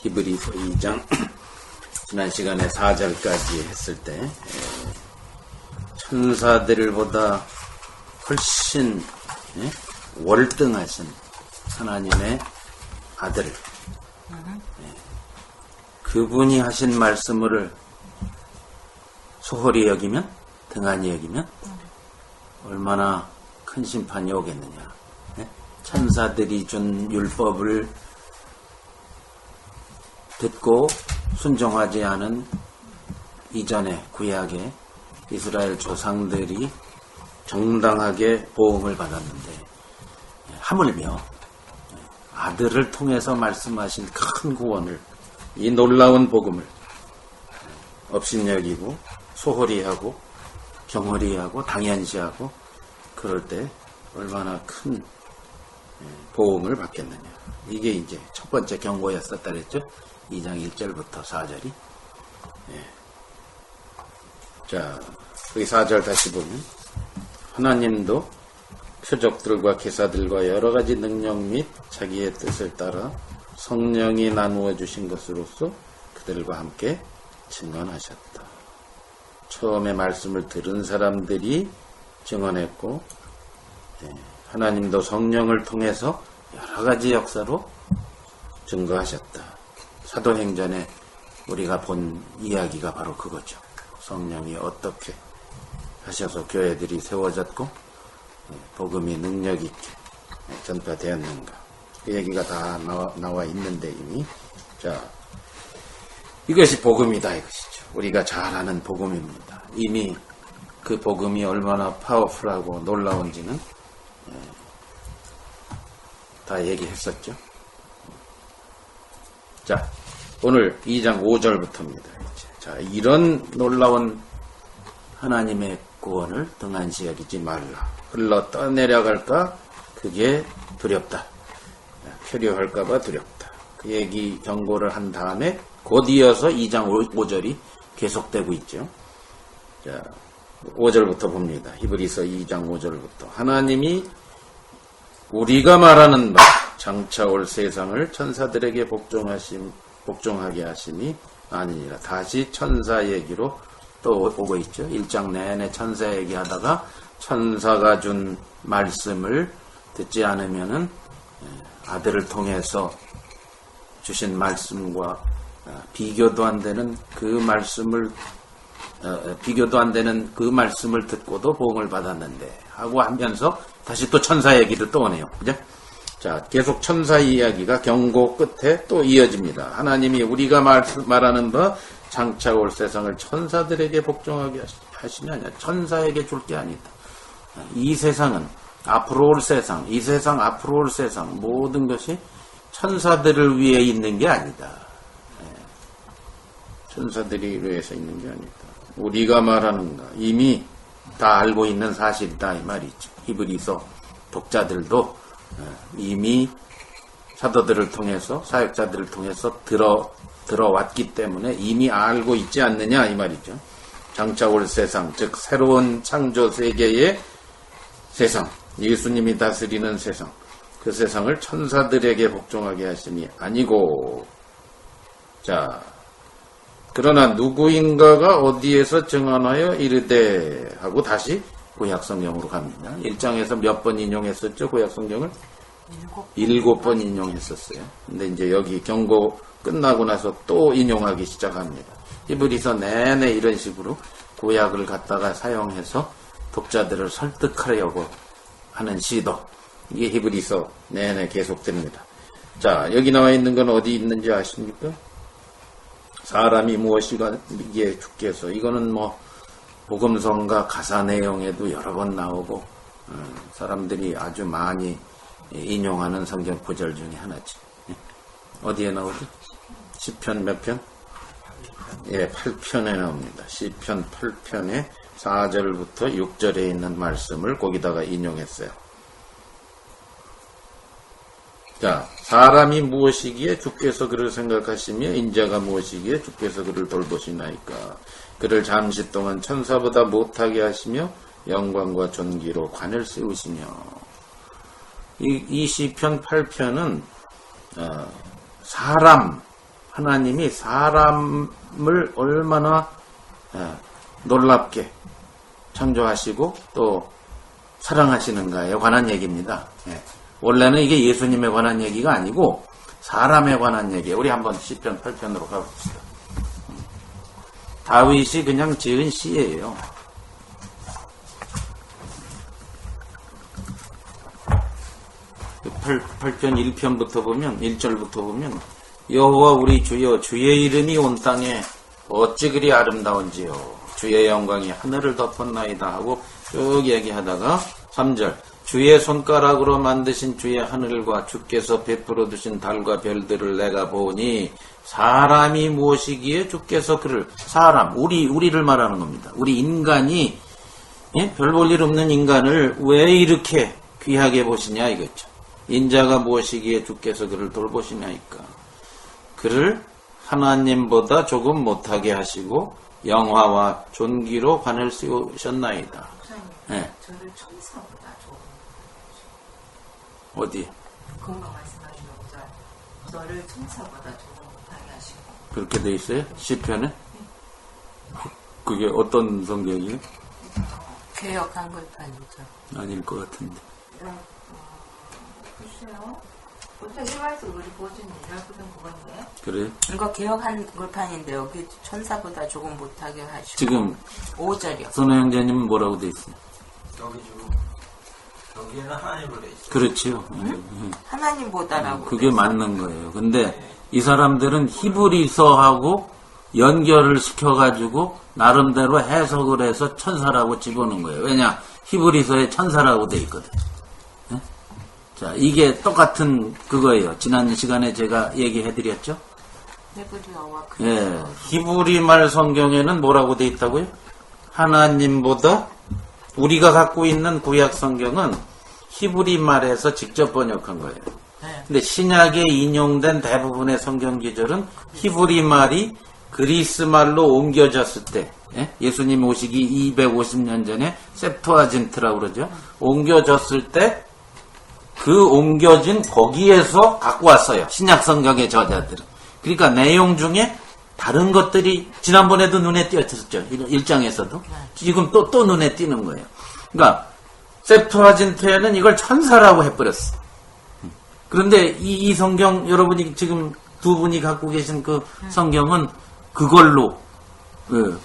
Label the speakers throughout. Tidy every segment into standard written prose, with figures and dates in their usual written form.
Speaker 1: 히브리서 2장 지난 시간에 4절까지 했을 때 천사들보다 훨씬 월등하신 하나님의 아들, 그분이 하신 말씀을 소홀히 여기면, 등한히 여기면 얼마나 큰 심판이 오겠느냐. 천사들이 준 율법을 듣고 순종하지 않은 이전의 구약의 이스라엘 조상들이 정당하게 보응을 받았는데, 하물며 아들을 통해서 말씀하신 큰 구원을, 이 놀라운 복음을 업신여기고 소홀히 하고 경홀히 하고 당연시하고 그럴 때 얼마나 큰 보응을 받겠느냐. 이게 이제 첫 번째 경고였었다 그랬죠. 2장 1절부터 4절이. 자, 여기 4절 다시 보면, 하나님도 표적들과 기사들과 여러 가지 능력 및 자기의 뜻을 따라 성령이 나누어 주신 것으로서 그들과 함께 증언하셨다. 처음에 말씀을 들은 사람들이 증언했고, 하나님도 성령을 통해서 여러 가지 역사로 증거하셨다. 사도행전에 우리가 본 이야기가 바로 그거죠. 성령이 어떻게 하셔서 교회들이 세워졌고 복음이 능력 있게 전파되었는가. 그 얘기가 다 나와 있는데 이미. 자, 이것이 복음이다 이것이죠. 우리가 잘 아는 복음입니다. 이미 그 복음이 얼마나 파워풀하고 놀라운지는 다 얘기했었죠. 자, 오늘 2장 5절부터입니다. 자, 이런 놀라운 하나님의 구원을 등한시 여기지 말라. 흘러 떠내려갈까? 그게 두렵다. 표류할까봐 두렵다. 그 얘기 경고를 한 다음에 곧 이어서 2장 5절이 계속되고 있죠. 자, 5절부터 봅니다. 히브리서 2장 5절부터. 하나님이 우리가 말하는 바 장차 올 세상을 천사들에게 복종하게 하심이 아니니라. 다시 천사 얘기로 또 오고 있죠. 1장 내내 천사 얘기하다가 천사가 준 말씀을 듣지 않으면은 아들을 통해서 주신 말씀과 비교도 안 되는 그 말씀을 듣고도 보응을 받았는데 하고 하면서 다시 또 천사 얘기를 또 오네요. 그죠? 자, 계속 천사 이야기가 경고 끝에 또 이어집니다. 하나님이 우리가 말하는 바 장차 올 세상을 천사들에게 복종하게 하시냐? 천사에게 줄 게 아니다. 이 세상은 앞으로 올 세상, 이 세상 앞으로 올 세상 모든 것이 천사들을 위해 있는 게 아니다. 천사들이 위해서 있는 게 아니다. 우리가 말하는가 이미 다 알고 있는 사실이다 이 말이죠. 히브리서 독자들도 이미 사도들을 통해서 사역자들을 통해서 들어왔기 때문에 이미 알고 있지 않느냐 이 말이죠. 장차 올 세상, 즉 새로운 창조 세계의 세상, 예수님이 다스리는 세상, 그 세상을 천사들에게 복종하게 하심이 아니고, 자, 그러나 누구인가가 어디에서 증언하여 이르되 하고 다시 구약성경으로 갑니다. 1장에서 몇 번 인용했었죠? 구약성경을? 7번 인용했었어요. 근데 이제 여기 경고 끝나고 나서 또 인용하기 시작합니다. 히브리서 내내 이런 식으로 구약을 갖다가 사용해서 독자들을 설득하려고 하는 시도. 이게 히브리서 내내 계속됩니다. 자, 여기 나와 있는 건 어디 있는지 아십니까? 사람이 무엇이가 이게 주께서, 이거는 뭐 복음성가 가사 내용에도 여러 번 나오고 사람들이 아주 많이 인용하는 성경 구절 중에 하나지. 어디에 나오죠? 시편 몇 편? 8편에 나옵니다. 시편 8편에 4절부터 6절에 있는 말씀을 거기다가 인용했어요. 자, 사람이 무엇이기에 주께서 그를 생각하시며 인자가 무엇이기에 주께서 그를 돌보시나이까. 그를 잠시 동안 천사보다 못하게 하시며 영광과 존귀로 관을 세우시며. 이 시편 8편은 사람 하나님이 사람을 얼마나 놀랍게 창조하시고 또 사랑하시는가에 관한 얘기입니다. 원래는 이게 예수님에 관한 얘기가 아니고 사람에 관한 얘기예요. 우리 한번 시편 8편으로 가봅시다. 다윗이 그냥 지은 시예요. 8편 1편부터 보면 1절부터 보면 여호와 우리 주여 주의 이름이 온 땅에 어찌 그리 아름다운지요 주의 영광이 하늘을 덮었나이다 하고 쭉 얘기하다가 3절 주의 손가락으로 만드신 주의 하늘과 주께서 베풀어 두신 달과 별들을 내가 보니 사람이 무엇이기에 주께서 그를 사람 우리를 말하는 겁니다. 우리 인간이 별 볼 일 없는 인간을 왜 이렇게 귀하게 보시냐 이거죠. 인자가 무엇이기에 주께서 그를 돌보시냐니까. 그를 하나님보다 조금 못하게 하시고 영화와 존귀로 관을 씌우셨나이다.
Speaker 2: 네. 저를 천사보다 조금
Speaker 1: 어디?
Speaker 2: 그런 거 말씀하시는 거죠. 저를 천사보다 조금 못하게 하시고.
Speaker 1: 그렇게 돼 있어요? 시편에? 그게 어떤 성경이에요?
Speaker 2: 개역 한글판이죠.
Speaker 1: 아닐 것 같은데.
Speaker 2: 글쎄요. 보통 일반에서 우리 보시는 일반부분 그건데.
Speaker 1: 그래요?
Speaker 2: 이거 개역 한글판인데 여기 천사보다 조금 못하게 하시고.
Speaker 1: 지금
Speaker 2: 5절이요.
Speaker 1: 선호 형제님은 뭐라고 돼 있어요?
Speaker 3: 여기 지금 여기는 하나님으로 돼 있어요.
Speaker 1: 그렇지요.
Speaker 2: 하나님보다라고.
Speaker 1: 그게 맞는 거예요. 근데 이 사람들은 히브리서하고 연결을 시켜가지고 나름대로 해석을 해서 천사라고 집어넣은 거예요. 왜냐? 히브리서에 천사라고 돼 있거든. 네? 자, 이게 똑같은 그거예요. 지난 시간에 제가 얘기해드렸죠?
Speaker 2: 히브리어와
Speaker 1: 예, 히브리말 성경에는 뭐라고 돼 있다고요? 하나님보다 우리가 갖고 있는 구약 성경은 히브리말에서 직접 번역한 거예요.
Speaker 2: 네.
Speaker 1: 근데 신약에 인용된 대부분의 성경 기절은 히브리말이 그리스말로 옮겨졌을 때, 예수님 오시기 250년 전에 셉투아진트라고 그러죠. 옮겨졌을 때 그 옮겨진 거기에서 갖고 왔어요. 신약 성경의 저자들은. 그러니까 내용 중에 다른 것들이 지난번에도 눈에 띄었었죠. 1장에서도. 지금 또 눈에 띄는 거예요. 그러니까 셉투아진트에는 이걸 천사라고 해버렸어. 그런데 이 성경 여러분이 지금 두 분이 갖고 계신 그 성경은 그걸로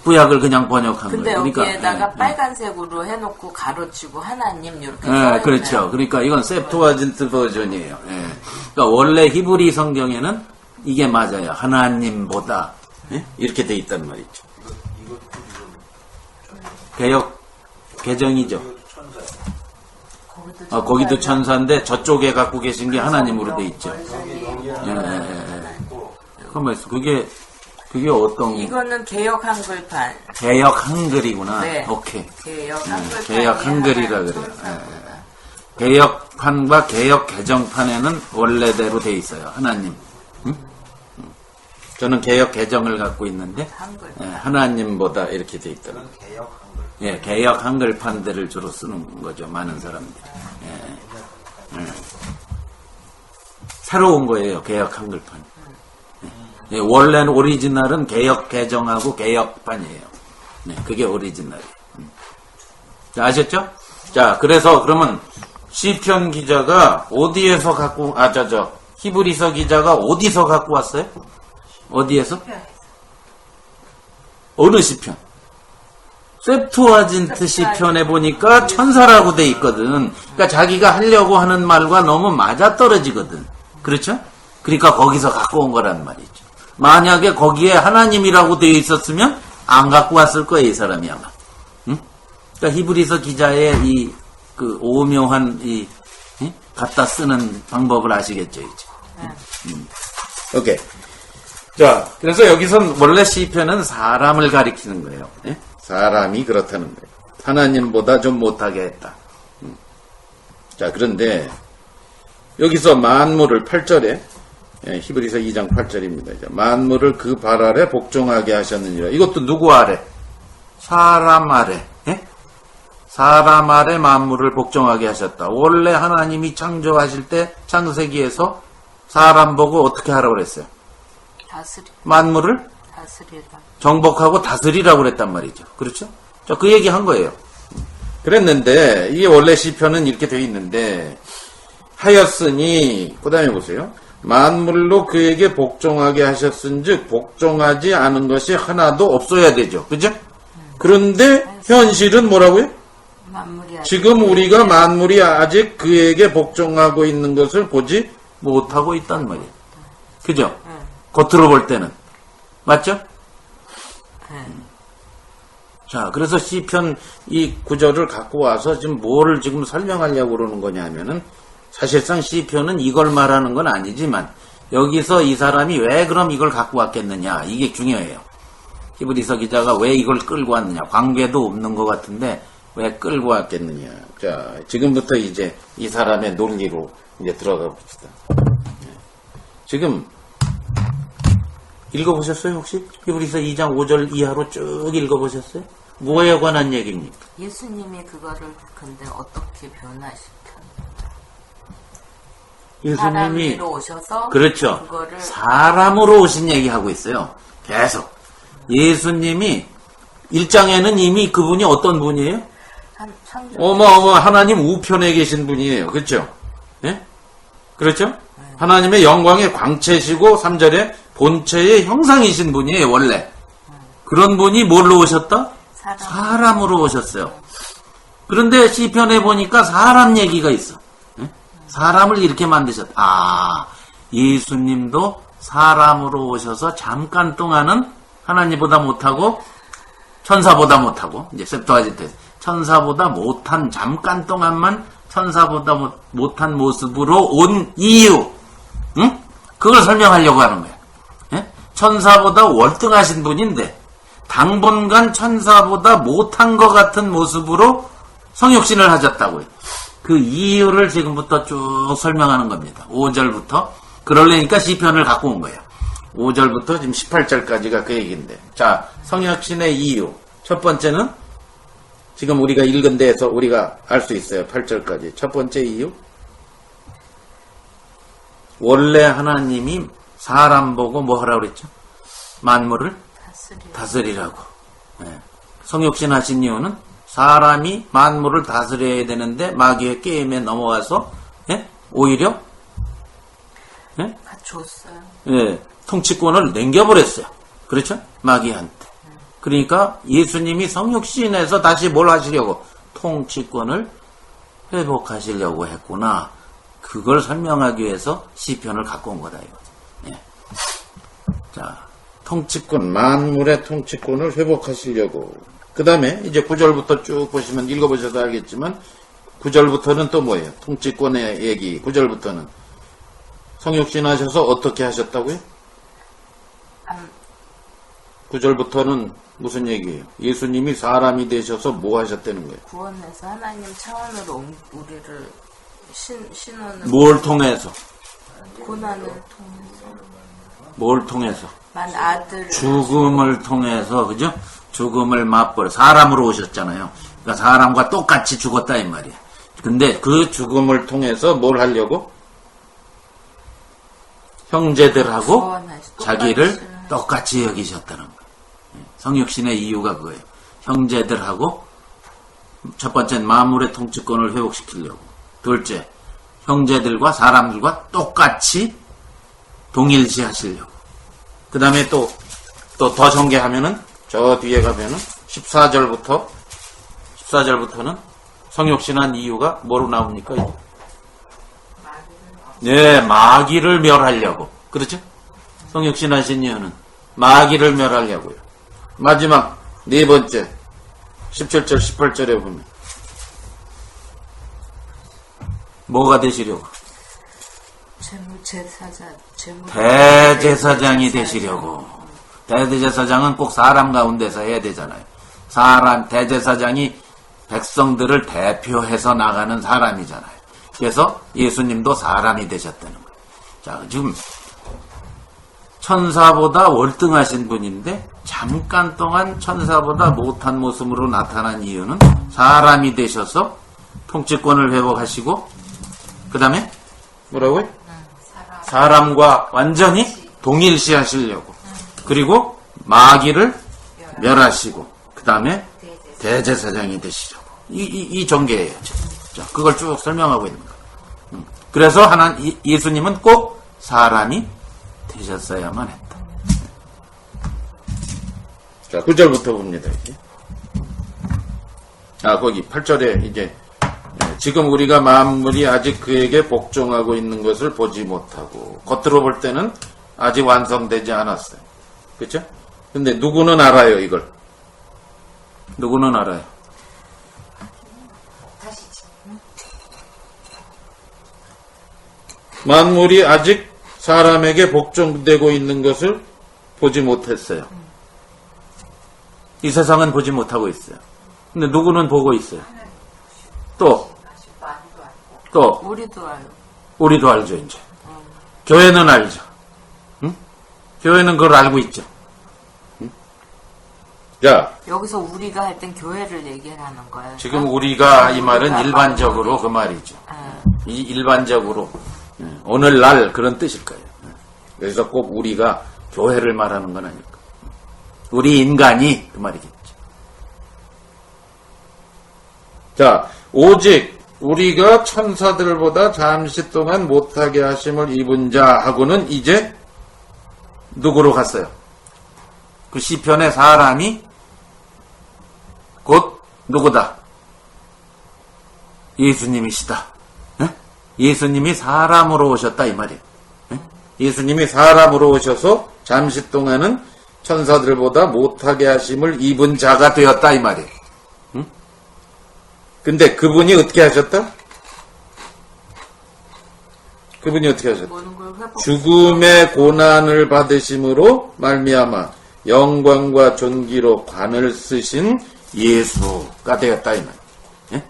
Speaker 1: 구약을 그냥 번역한
Speaker 2: 근데
Speaker 1: 거예요. 그러니까
Speaker 2: 여기에다가 빨간색으로 해놓고 가로치고 하나님 이렇게
Speaker 1: 그렇죠. 그러니까 이건 셉투아진트 버전이에요. 그러니까 원래 히브리 성경에는 이게 맞아요. 하나님보다 이렇게 돼 있단 말이죠. 개역 개정이죠. 거기도 천사인데 저쪽에 갖고 계신 게 하나님으로 돼 있죠. 그러면 그게 어떤?
Speaker 2: 이거는 개역 한글판.
Speaker 1: 개역 한글이구나.
Speaker 2: 네.
Speaker 1: 오케이.
Speaker 2: 개역 한글판.
Speaker 1: 개역 한글이라 그래요. 개역판과 개역 개정판에는 원래대로 돼 있어요. 하나님. 저는 개역 개정을 갖고 있는데
Speaker 2: 한글.
Speaker 1: 하나님보다 이렇게 돼 있더라고요.
Speaker 3: 개역 한글.
Speaker 1: 개역 한글판들을 주로 쓰는 거죠. 많은 사람들이. 새로운 거예요. 개역 한글판. 원래는 오리지널은 개역 개정하고 개역판이에요. 그게 오리지널이에요. 자, 아셨죠? 자, 그래서 그러면 시편 기자가 어디에서 갖고 히브리서 기자가 어디서 갖고 왔어요? 어디에서? 어느 시편? 셉투아진트 시편에 보니까 천사라고 돼 있거든. 그러니까 자기가 하려고 하는 말과 너무 맞아떨어지거든. 그렇죠? 그러니까 거기서 갖고 온 거란 말이죠. 만약에 거기에 하나님이라고 되어 있었으면 안 갖고 왔을 거예요, 이 사람이 아마. 응? 그러니까 히브리서 기자의 그 오묘한 갖다 쓰는 방법을 아시겠죠, 이제. 오케이. 자, 그래서 여기선 원래 시편은 사람을 가리키는 거예요. 사람이 그렇다는 거예요. 하나님보다 좀 못하게 했다. 자, 그런데 여기서 만물을 8절에 히브리서 2장 8절입니다. 이제 만물을 그 발 아래 복종하게 하셨느니라. 이것도 누구 아래? 사람 아래. 사람 아래 만물을 복종하게 하셨다. 원래 하나님이 창조하실 때 창세기에서 사람 보고 어떻게 하라고 그랬어요? 만물을
Speaker 4: 다스리라.
Speaker 1: 정복하고 다스리라고 그랬단 말이죠. 그렇죠? 그 얘기 한 거예요. 그랬는데 이게 원래 시편은 이렇게 되어 있는데 하였으니 그 다음에 보세요. 만물로 그에게 복종하게 하셨은즉 복종하지 않은 것이 하나도 없어야 되죠. 그죠? 그런데 현실은 뭐라고요? 지금 우리가 만물이 아직 그에게 복종하고 있는 것을 보지 못하고 있단 말이에요. 그죠? 겉으로 볼 때는. 맞죠? 자, 그래서 시편 이 구절을 갖고 와서 지금 뭐를 지금 설명하려고 그러는 거냐면은 사실상 시편은 이걸 말하는 건 아니지만 여기서 이 사람이 왜 그럼 이걸 갖고 왔겠느냐 이게 중요해요. 히브리서 기자가 왜 이걸 끌고 왔느냐 관계도 없는 것 같은데 왜 끌고 왔겠느냐. 자, 지금부터 이제 이 사람의 논리로 이제 들어가 봅시다. 지금 읽어보셨어요 혹시? 히브리서 2장 5절 이하로 쭉 읽어보셨어요? 뭐에 관한 얘기입니까?
Speaker 4: 예수님이 그거를 근데 어떻게 변화시켰나요?
Speaker 1: 예수님이
Speaker 4: 사람으로 오셔서
Speaker 1: 그렇죠.
Speaker 4: 그거를
Speaker 1: 사람으로 오신 얘기하고 있어요. 계속 예수님이 1장에는 이미 그분이 어떤 분이에요? 하나님 우편에 계신 분이에요. 그렇죠? 예? 그렇죠? 하나님의 영광의 광채시고 3절에 본체의 형상이신 분이에요. 원래 그런 분이 뭘로 오셨다? 사람으로 오셨어요. 그런데 시편에 보니까 사람 얘기가 있어. 예? 사람을 이렇게 만드셨다. 예수님도 사람으로 오셔서 잠깐 동안은 하나님보다 못하고 천사보다 못하고 이제 셉토아진트 천사보다 못한 잠깐 동안만 천사보다 못한 모습으로 온 이유, 응? 그걸 설명하려고 하는 거야. 예? 천사보다 월등하신 분인데 당분간 천사보다 못한 것 같은 모습으로 성육신을 하셨다고요. 그 이유를 지금부터 쭉 설명하는 겁니다. 5절부터 그러려니까 시편을 갖고 온 거예요. 5절부터 지금 18절까지가 그 얘기인데 자, 성육신의 이유 첫 번째는 지금 우리가 읽은 데에서 우리가 알 수 있어요. 8절까지. 첫 번째 이유. 원래 하나님이 사람 보고 뭐 하라고 그랬죠? 만물을 다스리라고. 네. 성육신 하신 이유는 사람이 만물을 다스려야 되는데 마귀의 게임에 넘어가서 예? 오히려 예?
Speaker 4: 줬어요.
Speaker 1: 예, 통치권을 넘겨버렸어요. 그렇죠? 마귀한테. 그러니까 예수님이 성육신에서 다시 뭘 하시려고? 통치권을 회복하시려고 했구나. 그걸 설명하기 위해서 시편을 갖고 온 거다 이거죠. 예. 자, 통치권, 만물의 통치권을 회복하시려고. 그 다음에 이제 9절부터 쭉 보시면 읽어보셔도 알겠지만 9절부터는 또 뭐예요? 통치권의 얘기. 9절부터는 성육신 하셔서 어떻게 하셨다고요? 9절부터는 무슨 얘기예요? 예수님이 사람이 되셔서 뭐 하셨다는 거예요?
Speaker 4: 구원해서 하나님 차원으로 우리를 신원을
Speaker 1: 뭘 통해서?
Speaker 4: 고난을 통해서
Speaker 1: 뭘 통해서?
Speaker 4: 만 아들
Speaker 1: 죽음을 통해서, 그죠? 죽음을 맛보려 사람으로 오셨잖아요. 그러니까 사람과 똑같이 죽었다 이 말이에요. 근데 그 죽음을 통해서 뭘 하려고? 형제들하고 자기를 똑같이 여기셨다는 거예요. 성육신의 이유가 그거예요. 형제들하고 첫 번째는 만물의 통치권을 회복시키려고. 둘째, 형제들과 사람들과 똑같이 동일시 하시려고. 그 다음에 또 더 전개하면은 저 뒤에 가면은 14절부터는 성육신한 이유가 뭐로 나옵니까? 네, 마귀를 멸하려고. 그렇죠? 성육신하신 이유는 마귀를 멸하려고요. 마지막 네 번째 17절 18절에 보면 뭐가 되시려고? 대제사장이 되시려고. 대제사장은 꼭 사람 가운데서 해야 되잖아요. 대제사장이 백성들을 대표해서 나가는 사람이잖아요. 그래서 예수님도 사람이 되셨다는 거예요. 자, 지금 천사보다 월등하신 분인데 잠깐 동안 천사보다 못한 모습으로 나타난 이유는 사람이 되셔서 통치권을 회복하시고 그 다음에 뭐라고요? 사람과 완전히 동일시하시려고. 그리고 마귀를 멸하시고 그 다음에 대제사장이 되시려고. 이 전개예요. 자, 그걸 쭉 설명하고 있는 거예요. 그래서 예수님은 꼭 사람이 되셨어야만 했다. 자, 9절부터 봅니다. 이제. 거기 8절에 이제 지금 우리가 만물이 아직 그에게 복종하고 있는 것을 보지 못하고 겉으로 볼 때는 아직 완성되지 않았어요. 그렇죠? 근데 누구는 알아요, 이걸? 누구는 알아요? 만물이 아직 사람에게 복종되고 있는 것을 보지 못했어요. 이 세상은 보지 못하고 있어요. 근데 누구는 보고 있어요? 또
Speaker 4: 우리도 알고.
Speaker 1: 우리도 알죠, 이제. 교회는 알죠. 응? 교회는 그걸 알고 있죠. 응? 자,
Speaker 4: 여기서 우리가 할 땐 교회를 얘기하는 거예요.
Speaker 1: 지금 우리가 이 말은 일반적으로 그 말이죠. 이 일반적으로 오늘날 그런 뜻일 거예요. 그래서 꼭 우리가 교회를 말하는 건 아닐 거예요. 우리 인간이 그 말이겠죠. 자, 오직 우리가 천사들보다 잠시 동안 못하게 하심을 입은 자하고는 이제 누구로 갔어요? 그 시편의 사람이 곧 누구다? 예수님이시다. 예수님이 사람으로 오셨다 이 말이에요. 예수님이 사람으로 오셔서 잠시 동안은 천사들보다 못하게 하심을 입은 자가 되었다 이 말이에요. 근데 그분이 어떻게 하셨다? 그분이 어떻게 하셨다? 죽음의 고난을 받으심으로 말미암아 영광과 존귀로 관을 쓰신 예수가 되었다 이 말이에요.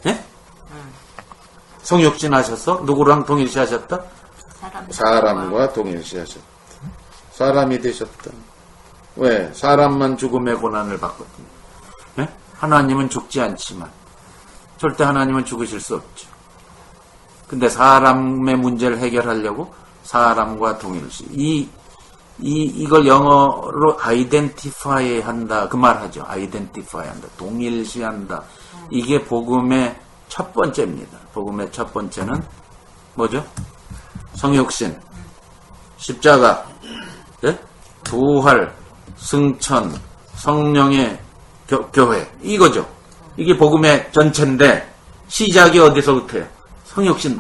Speaker 1: 예? 성육신 하셨어? 누구랑 동일시하셨다? 사람과 동일시하셨다. 사람이 되셨다. 왜? 사람만 죽음의 고난을 받거든요. 예? 하나님은 죽지 않지만 절대 하나님은 죽으실 수 없죠. 근데 사람의 문제를 해결하려고 사람과 동일시. 이걸 영어로 identify 한다. 그 말 하죠. identify 한다. 동일시한다. 이게 복음의 첫 번째입니다. 복음의 첫 번째는 뭐죠? 성육신, 십자가, 예? 부활, 승천, 성령의 교회. 이거죠. 이게 복음의 전체인데 시작이 어디서부터요? 성육신.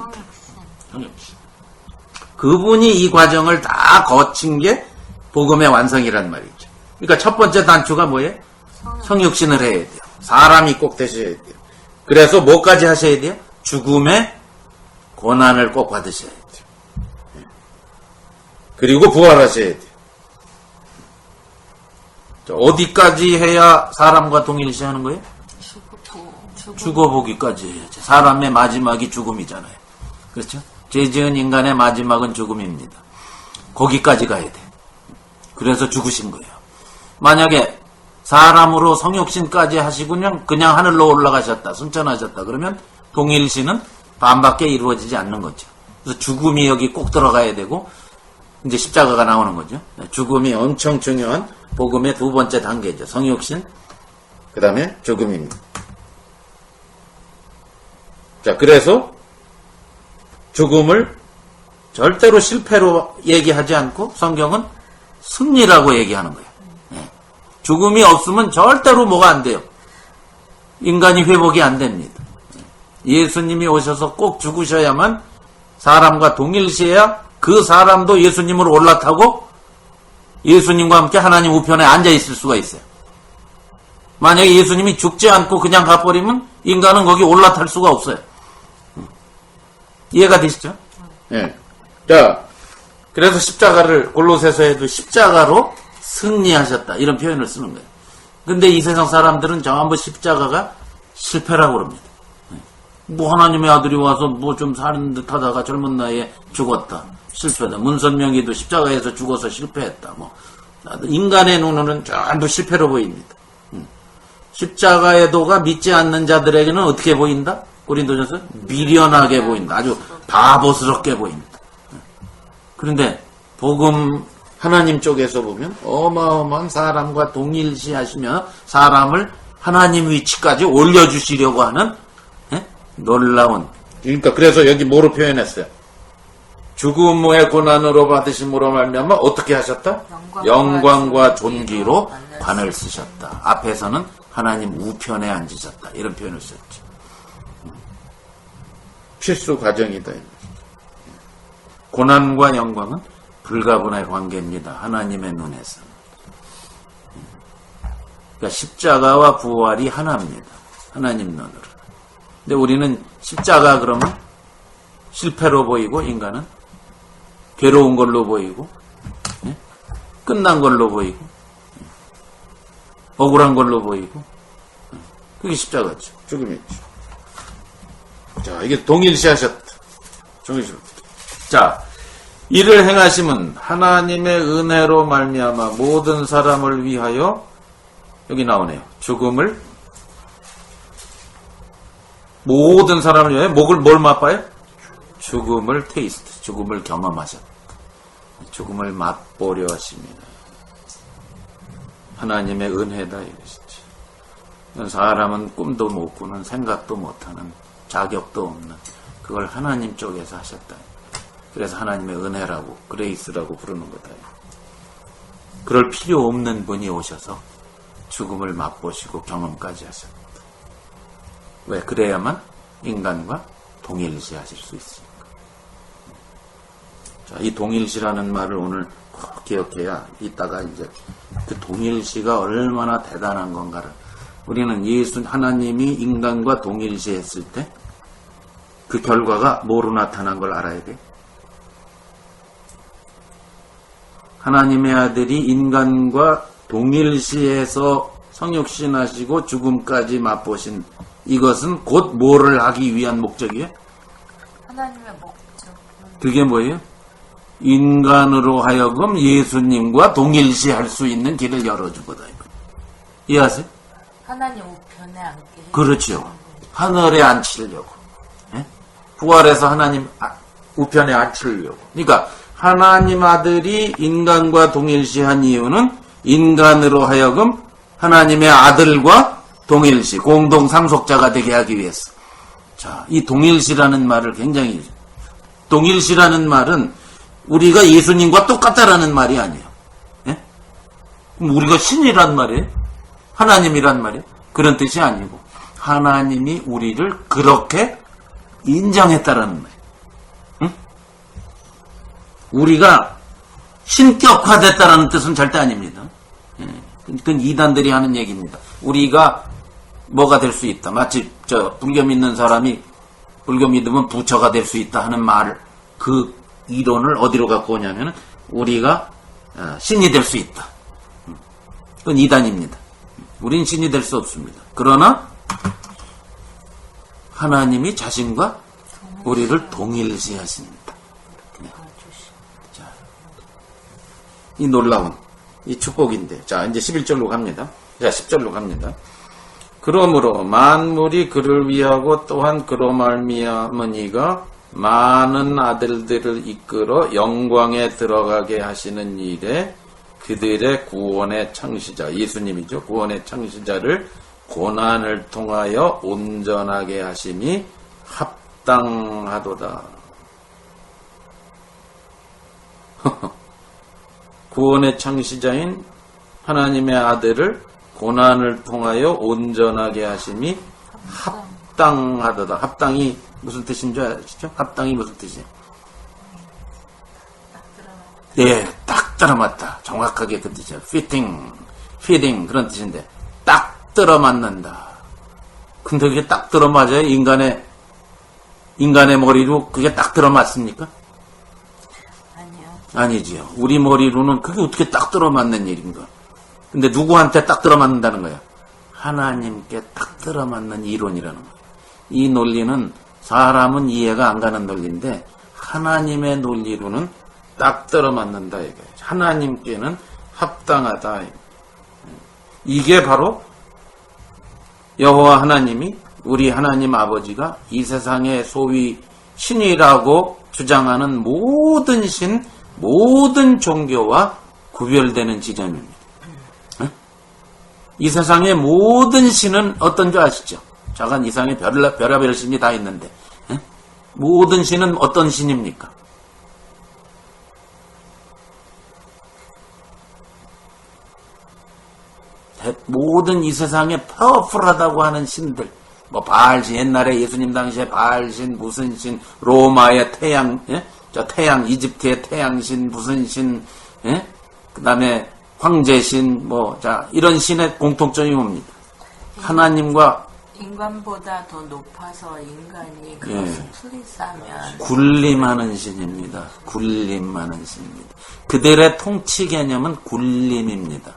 Speaker 1: 성육신. 그분이 이 과정을 다 거친 게 복음의 완성이란 말이죠. 그러니까 첫 번째 단추가 뭐예요? 성육신을 해야 돼요. 사람이 꼭 되셔야 돼요. 그래서 뭐까지 하셔야 돼요? 죽음의 고난을 꼭 받으셔야 돼요. 그리고 부활하셔야 돼요. 어디까지 해야 사람과 동일시하는 거예요? 죽어보기까지 해야죠. 사람의 마지막이 죽음이잖아요. 그렇죠? 죄 지은 인간의 마지막은 죽음입니다. 거기까지 가야 돼. 그래서 죽으신 거예요. 만약에 사람으로 성육신까지 하시고 그냥 하늘로 올라가셨다, 승천하셨다. 그러면 동일시는 반밖에 이루어지지 않는 거죠. 그래서 죽음이 여기 꼭 들어가야 되고 이제 십자가가 나오는 거죠. 죽음이 엄청 중요한 복음의 두 번째 단계죠. 성육신, 그 다음에 죽음입니다. 자, 그래서 죽음을 절대로 실패로 얘기하지 않고 성경은 승리라고 얘기하는 거예요. 죽음이 없으면 절대로 뭐가 안 돼요? 인간이 회복이 안 됩니다. 예수님이 오셔서 꼭 죽으셔야만 사람과 동일시해야 그 사람도 예수님으로 올라타고 예수님과 함께 하나님 우편에 앉아 있을 수가 있어요. 만약에 예수님이 죽지 않고 그냥 가버리면 인간은 거기 올라탈 수가 없어요. 이해가 되시죠? 예. 자, 그래서 십자가를 골로새서에도 십자가로 승리하셨다 이런 표현을 쓰는 거예요. 근데 이 세상 사람들은 전부 십자가가 실패라고 그럽니다. 뭐 하나님의 아들이 와서 뭐 좀 사는 듯 하다가 젊은 나이에 죽었다. 실패다. 문선명이도 십자가에서 죽어서 실패했다. 뭐 인간의 눈으로는 전부 실패로 보입니다. 십자가의 도가 믿지 않는 자들에게는 어떻게 보인다? 고린도전서 미련하게 보인다. 아주 바보스럽게 보인다. 그런데 복음 하나님 쪽에서 보면 어마어마한 사람과 동일시하시며 사람을 하나님 위치까지 올려주시려고 하는 놀라운, 그러니까 그래서 여기 뭐로 표현했어요? 죽음의 고난으로 받으심으로 말미암아 어떻게 하셨다? 영광과 존귀로 관을 쓰셨다. 앞에서는 하나님 우편에 앉으셨다. 이런 표현을 썼죠. 필수 과정이다. 고난과 영광은 불가분의 관계입니다. 하나님의 눈에서. 그러니까 십자가와 부활이 하나입니다. 하나님 눈으로. 근데 우리는 십자가 그러면 실패로 보이고 인간은 괴로운 걸로 보이고 끝난 걸로 보이고 억울한 걸로 보이고 그게 십자가죠. 죽음이죠. 자, 이게 동일시하셨다. 자, 이를 행하심은 하나님의 은혜로 말미암아 모든 사람을 위하여 여기 나오네요. 죽음을 모든 사람을 위하여 뭘 맛봐요? 죽음을 테이스트, 죽음을 경험하셨다. 죽음을 맛보려 하십니다. 하나님의 은혜다 이것이지. 사람은 꿈도 못 꾸는, 생각도 못하는, 자격도 없는 그걸 하나님 쪽에서 하셨다. 그래서 하나님의 은혜라고, 그레이스라고 부르는 거다. 그럴 필요 없는 분이 오셔서 죽음을 맛보시고 경험까지 하셨다. 왜? 그래야만 인간과 동일시하실 수 있습니다. 자, 이 동일시라는 말을 오늘 꼭 기억해야 이따가 이제 그 동일시가 얼마나 대단한 건가를, 우리는 하나님이 인간과 동일시했을 때 그 결과가 뭐로 나타난 걸 알아야 돼. 하나님의 아들이 인간과 동일시해서 성육신하시고 죽음까지 맛보신 이것은 곧 뭐를 하기 위한 목적이에요?
Speaker 4: 하나님의 목적.
Speaker 1: 그게 뭐예요? 인간으로 하여금 예수님과 동일시할 수 있는 길을 열어주거든. 이해하세요?
Speaker 4: 하나님 우편에 앉게 해.
Speaker 1: 그렇죠. 하늘에 앉히려고. 예? 부활해서 하나님 우편에 앉히려고. 그러니까 하나님 아들이 인간과 동일시한 이유는 인간으로 하여금 하나님의 아들과 동일시, 공동 상속자가 되게 하기 위해서. 자, 이 동일시라는 말을 굉장히, 동일시라는 말은 우리가 예수님과 똑같다라는 말이 아니에요. 예? 그럼 우리가 신이란 말이에요? 하나님이란 말이에요? 그런 뜻이 아니고 하나님이 우리를 그렇게 인정했다라는 말이에요. 응? 우리가 신격화됐다라는 뜻은 절대 아닙니다. 예. 그건 이단들이 하는 얘기입니다. 우리가 뭐가 될 수 있다. 마치 불교 믿는 사람이 불교 믿으면 부처가 될 수 있다 하는 말을, 그 이론을 어디로 갖고 오냐면 우리가 신이 될 수 있다. 그건 이단입니다. 우린 신이 될 수 없습니다. 그러나 하나님이 자신과 우리를 동일시하십니다. 자, 이 놀라운 이 축복인데, 자 이제 11절로 갑니다. 자 10절로 갑니다. 그러므로 만물이 그를 위하고 또한 그로 말미암은 이가 많은 아들들을 이끌어 영광에 들어가게 하시는 일에 그들의 구원의 창시자, 예수님이죠. 구원의 창시자를 고난을 통하여 온전하게 하심이 합당하도다. 구원의 창시자인 하나님의 아들을 고난을 통하여 온전하게 하심이 합당하도다. 합당이 무슨 뜻인 줄 아시죠? 합당이 무슨 뜻이에요? 예, 딱 들어맞다. 정확하게 그 뜻이에요. 피딩 그런 뜻인데 딱 들어맞는다. 근데 그게 딱 들어맞아요? 인간의 머리로 그게 딱 들어맞습니까?
Speaker 4: 아니요.
Speaker 1: 아니지요. 우리 머리로는 그게 어떻게 딱 들어맞는 일인가? 근데 누구한테 딱 들어맞는다는 거야? 하나님께 딱 들어맞는 이론이라는 거야. 이 논리는 사람은 이해가 안 가는 논리인데 하나님의 논리로는 딱 들어맞는다 이거예요. 하나님께는 합당하다. 이게 바로 여호와 하나님이, 우리 하나님 아버지가 이 세상의 소위 신이라고 주장하는 모든 신, 모든 종교와 구별되는 지점입니다. 이 세상의 모든 신은 어떤 줄 아시죠? 작은 이상의 별의별 신이 다 있는데 모든 신은 어떤 신입니까? 모든 이 세상에 파워풀하다고 하는 신들, 뭐 바알신, 옛날에 예수님 당시에 바알신, 무슨 신, 로마의 태양, 저 태양, 이집트의 태양신, 무슨 신, 그 다음에 황제신, 이런 신의 공통점이 뭡니까? 하나님과
Speaker 4: 인간보다 더 높아서 인간이 그것을 풀이싸면
Speaker 1: 군림하는 신입니다. 군림하는 신입니다. 그들의 통치 개념은 군림입니다.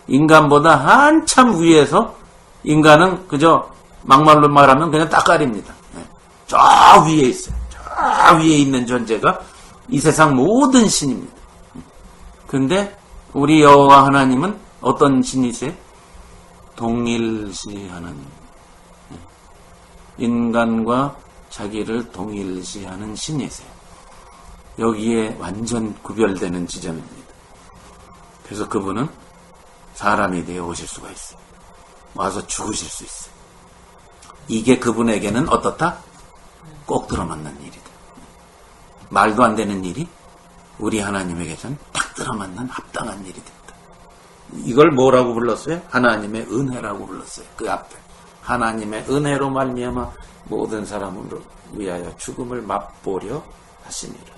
Speaker 1: 인간보다 한참 위에서 인간은 그저 막말로 말하면 그냥 따까리입니다. 저 위에 있어요. 저 위에 있는 존재가 이 세상 모든 신입니다. 그런데 우리 여호와 하나님은 어떤 신이세요? 동일시하는, 인간과 자기를 동일시하는 신이세요. 여기에 완전 구별되는 지점입니다. 그래서 그분은 사람이 되어 오실 수가 있어요. 와서 죽으실 수 있어요. 이게 그분에게는 어떻다? 꼭 들어맞는 일이다. 말도 안 되는 일이 우리 하나님에게는 딱 들어맞는 합당한 일이 됐다. 이걸 뭐라고 불렀어요? 하나님의 은혜라고 불렀어요. 그 앞에 하나님의 은혜로 말미암아 모든 사람을 위하여 죽음을 맛보려 하시니라.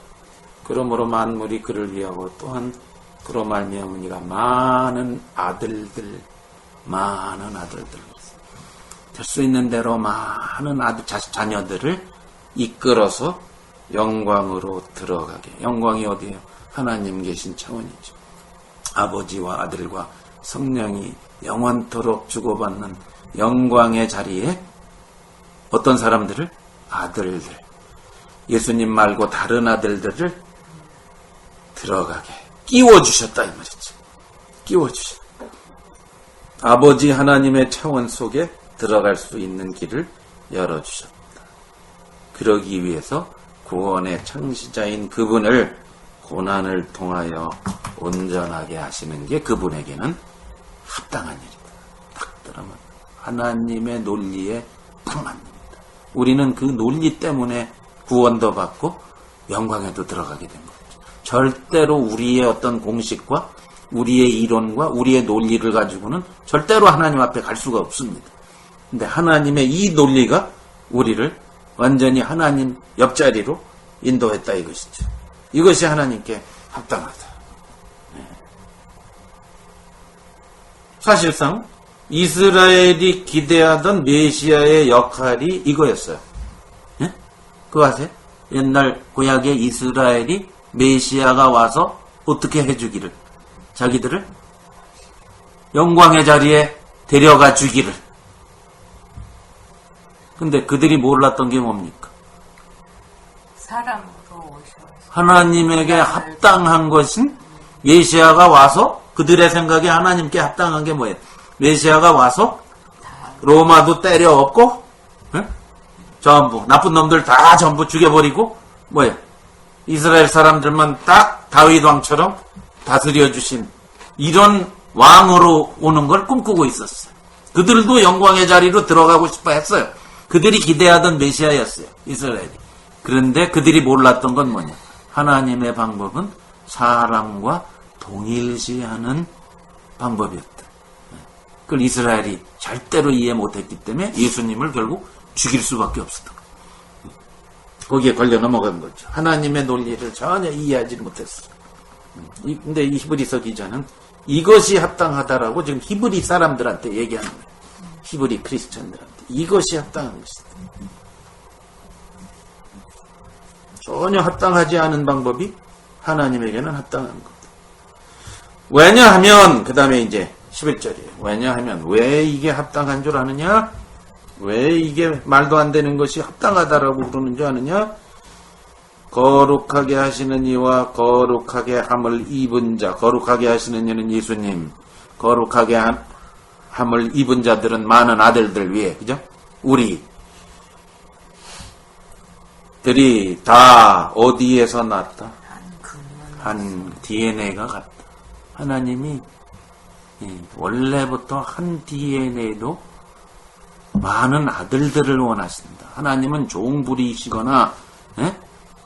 Speaker 1: 그러므로 만물이 그를 위하고 또한 그로 말미암으니가 많은 아들들 될 수 있는 대로 많은 자녀들을 이끌어서 영광으로 들어가게. 영광이 어디예요? 하나님 계신 차원이죠. 아버지와 아들과 성령이 영원토록 주고받는 영광의 자리에 어떤 사람들을? 아들들. 예수님 말고 다른 아들들을 들어가게 끼워주셨다 이 말이죠. 끼워주셨다. 아버지 하나님의 차원 속에 들어갈 수 있는 길을 열어주셨다. 그러기 위해서 구원의 창시자인 그분을 고난을 통하여 온전하게 하시는 게 그분에게는 합당한 일이다. 딱 들어만 하나님의 논리에 딱 맞습니다. 우리는 그 논리 때문에 구원도 받고 영광에도 들어가게 된 거죠. 절대로 우리의 어떤 공식과 우리의 이론과 우리의 논리를 가지고는 절대로 하나님 앞에 갈 수가 없습니다. 근데 하나님의 이 논리가 우리를 완전히 하나님 옆자리로 인도했다 이것이죠. 이것이 하나님께 합당하다. 사실상 이스라엘이 기대하던 메시아의 역할이 이거였어요. 그거 아세요? 옛날 구약의 이스라엘이 메시아가 와서 어떻게 해주기를, 자기들을 영광의 자리에 데려가 주기를. 근데 그들이 몰랐던 게 뭡니까?
Speaker 4: 사람으로 오셔서
Speaker 1: 하나님에게 합당한 것은 메시아가 와서, 그들의 생각에 하나님께 합당한 게 뭐예요? 메시아가 와서 로마도 때려 엎고 전부 나쁜 놈들 다 전부 죽여버리고 뭐예요? 이스라엘 사람들만 딱 다윗 왕처럼 다스려 주신 이런 왕으로 오는 걸 꿈꾸고 있었어요. 그들도 영광의 자리로 들어가고 싶어 했어요. 그들이 기대하던 메시아였어요. 이스라엘이. 그런데 그들이 몰랐던 건 뭐냐? 하나님의 방법은 사람과 동일시하는 방법이었다. 그걸 이스라엘이 절대로 이해 못했기 때문에 예수님을 결국 죽일 수밖에 없었다. 거기에 걸려 넘어간 거죠. 하나님의 논리를 전혀 이해하지 못했어요. 근데 이 히브리서 기자는 이것이 합당하다라고 지금 히브리 사람들한테 얘기하는 거예요. 히브리 크리스천들한테. 이것이 합당한 것이다. 전혀 합당하지 않은 방법이 하나님에게는 합당한 것. 왜냐하면, 그 다음에 이제 11절이에요. 왜냐하면, 왜 이게 합당한 줄 아느냐? 왜 이게 말도 안 되는 것이 합당하다라고 그러는 줄 아느냐? 거룩하게 하시는 이와 거룩하게 함을 입은 자, 거룩하게 하시는 이는 예수님, 거룩하게 함을 입은 자들은 많은 아들들 위에, 그죠? 우리들이 다 어디에서 났다? 한 DNA가 같다. 하나님이 원래부터 한 DNA도 많은 아들들을 원하신다. 하나님은 종부리시거나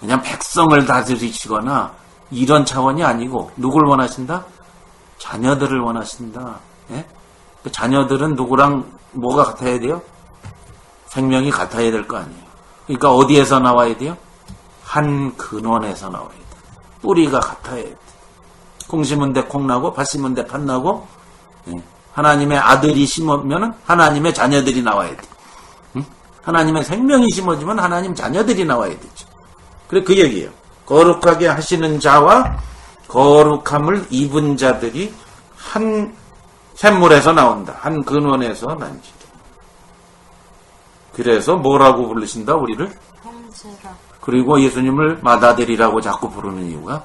Speaker 1: 그냥 백성을 다스리시거나 이런 차원이 아니고 누굴 원하신다? 자녀들을 원하신다. 그 자녀들은 누구랑 뭐가 같아야 돼요? 생명이 같아야 될 거 아니에요. 그러니까 어디에서 나와야 돼요? 한 근원에서 나와야 돼요. 뿌리가 같아야 돼요. 콩 심은 데 콩 나고 팥 심은 데 팥 나고 하나님의 아들이 심으면 하나님의 자녀들이 나와야 돼. 하나님의 생명이 심어지면 하나님 자녀들이 나와야 되죠. 그래 그 얘기예요. 거룩하게 하시는 자와 거룩함을 입은 자들이 한 샘물에서 나온다. 한 근원에서 난지다. 그래서 뭐라고 부르신다 우리를?
Speaker 4: 형제라.
Speaker 1: 그리고 예수님을 맏아들이라고 자꾸 부르는 이유가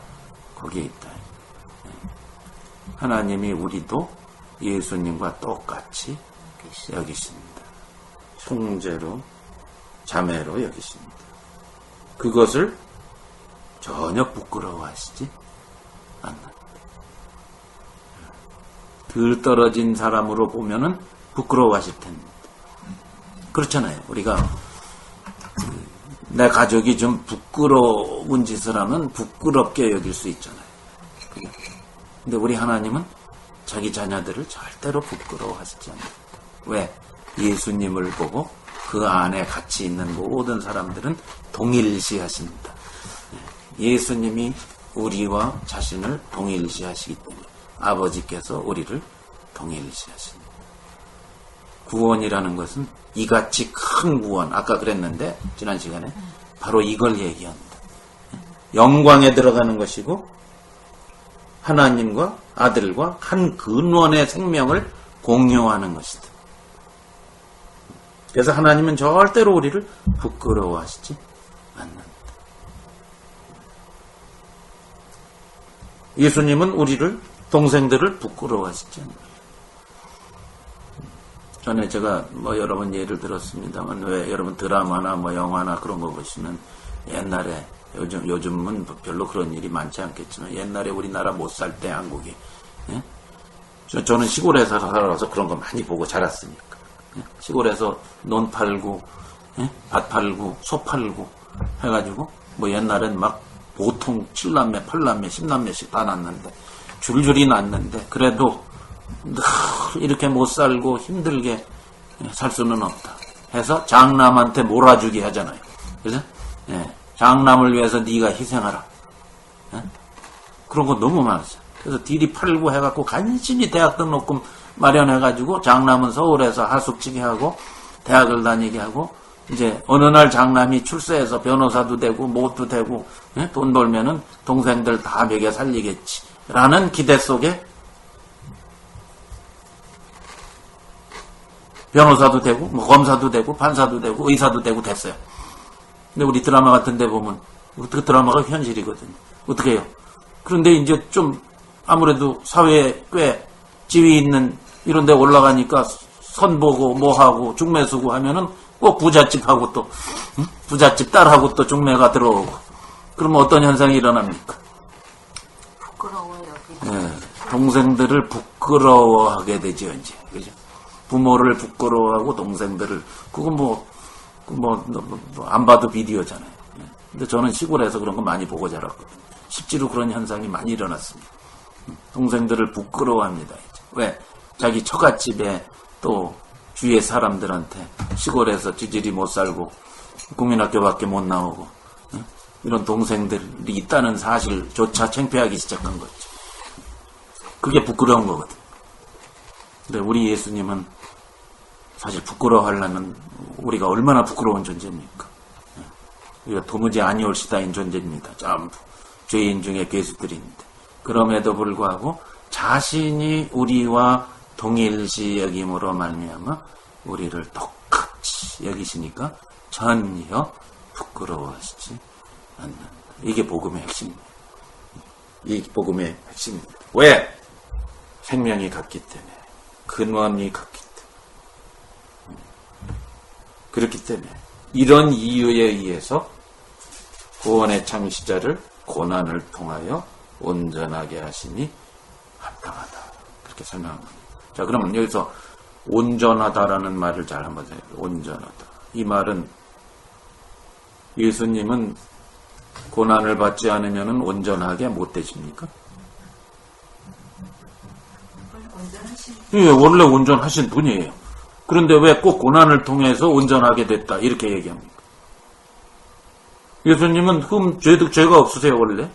Speaker 1: 거기에 있다. 하나님이 우리도 예수님과 똑같이 여기십니다. 형제로 자매로 여기십니다. 그것을 전혀 부끄러워하시지 않는다. 덜 떨어진 사람으로 보면은 부끄러워하실 텐데. 그렇잖아요. 우리가 내 가족이 좀 부끄러운 짓을 하면 부끄럽게 여길 수 있잖아요. 근데 우리 하나님은 자기 자녀들을 절대로 부끄러워하시지 않는다. 왜? 예수님을 보고 그 안에 같이 있는 모든 사람들은 동일시하신다. 예수님이 우리와 자신을 동일시하시기 때문에 아버지께서 우리를 동일시하십니다. 구원이라는 것은 이같이 큰 구원, 아까 그랬는데 지난 시간에 바로 이걸 얘기합니다. 영광에 들어가는 것이고 하나님과 아들과 한 근원의 생명을 공유하는 것이다. 그래서 하나님은 절대로 우리를 부끄러워하시지 않는다. 예수님은 우리를 동생들을 부끄러워하시지 않는다. 전에 제가 여러 번 예를 들었습니다만 왜 여러분 드라마나 영화나 그런 거 보시면 옛날에 요즘은 별로 그런 일이 많지 않겠지만 옛날에 우리나라 못 살 때 한국이 저는 시골에서 살아서 그런 거 많이 보고 자랐으니까 시골에서 논 팔고 밭 팔고 소 팔고 해가지고 옛날엔 막 보통 7남매 8남매 10남매씩 다 낳는데 줄줄이 낳는데 그래도 늘 이렇게 못 살고 힘들게 살 수는 없다 해서 장남한테 몰아주게 하잖아요. 그래서 장남을 위해서 네가 희생하라. 그런 거 너무 많았어요. 그래서 딜이 팔고 해갖고 간신히 대학 등록금 마련해가지고 장남은 서울에서 하숙지게 하고 대학을 다니게 하고 이제 어느 날 장남이 출세해서 변호사도 되고 뭐도 되고 돈 벌면은 동생들 다 먹여 살리겠지 라는 기대 속에 변호사도 되고 검사도 되고 판사도 되고 의사도 되고 됐어요. 근데 우리 드라마 같은 데 보면 그 드라마가 현실이거든요. 어떻게 해요? 그런데 이제 좀 아무래도 사회에 꽤 지위 있는 이런 데 올라가니까 선보고 뭐하고 중매수고 하면은 꼭 부잣집하고 또 부잣집 딸하고 또 중매가 들어오고 그러면 어떤 현상이 일어납니까?
Speaker 4: 부끄러워요.
Speaker 1: 동생들을 부끄러워하게 되죠 이제. 그죠? 부모를 부끄러워하고 동생들을 그거 안 봐도 비디오잖아요. 근데 저는 시골에서 그런 거 많이 보고 자랐거든요. 실제로 그런 현상이 많이 일어났습니다. 동생들을 부끄러워합니다. 이제. 왜? 자기 처갓집에 또 주위의 사람들한테 시골에서 지질이 못 살고 국민학교밖에 못 나오고 이런 동생들이 있다는 사실조차 창피하기 시작한 거죠. 그게 부끄러운 거거든. 근데 우리 예수님은 사실 부끄러워하려면 우리가 얼마나 부끄러운 존재입니까? 우리가 도무지 아니올시다인 존재입니다. 전부 죄인 중에 괴수들인데 그럼에도 불구하고 자신이 우리와 동일시 여김으로 말미암아 우리를 똑같이 여기시니까 전혀 부끄러워하시지 않는다. 이게 복음의 핵심입니다. 이 복음의 핵심입니다. 왜? 생명이 같기 때문에 근원이 같기 때문에 그렇기 때문에 이런 이유에 의해서 구원의 창시자를 고난을 통하여 온전하게 하심이 합당하다. 그렇게 설명합니다. 자, 그러면 여기서 온전하다라는 말을 잘 한번 해요. 온전하다. 이 말은 예수님은 고난을 받지 않으면 온전하게 못 되십니까?
Speaker 2: 온전하신
Speaker 1: 예, 원래 온전하신 분이에요. 그런데 왜 꼭 고난을 통해서 온전하게 됐다 이렇게 얘기합니까? 예수님은 죄가 없으세요 원래?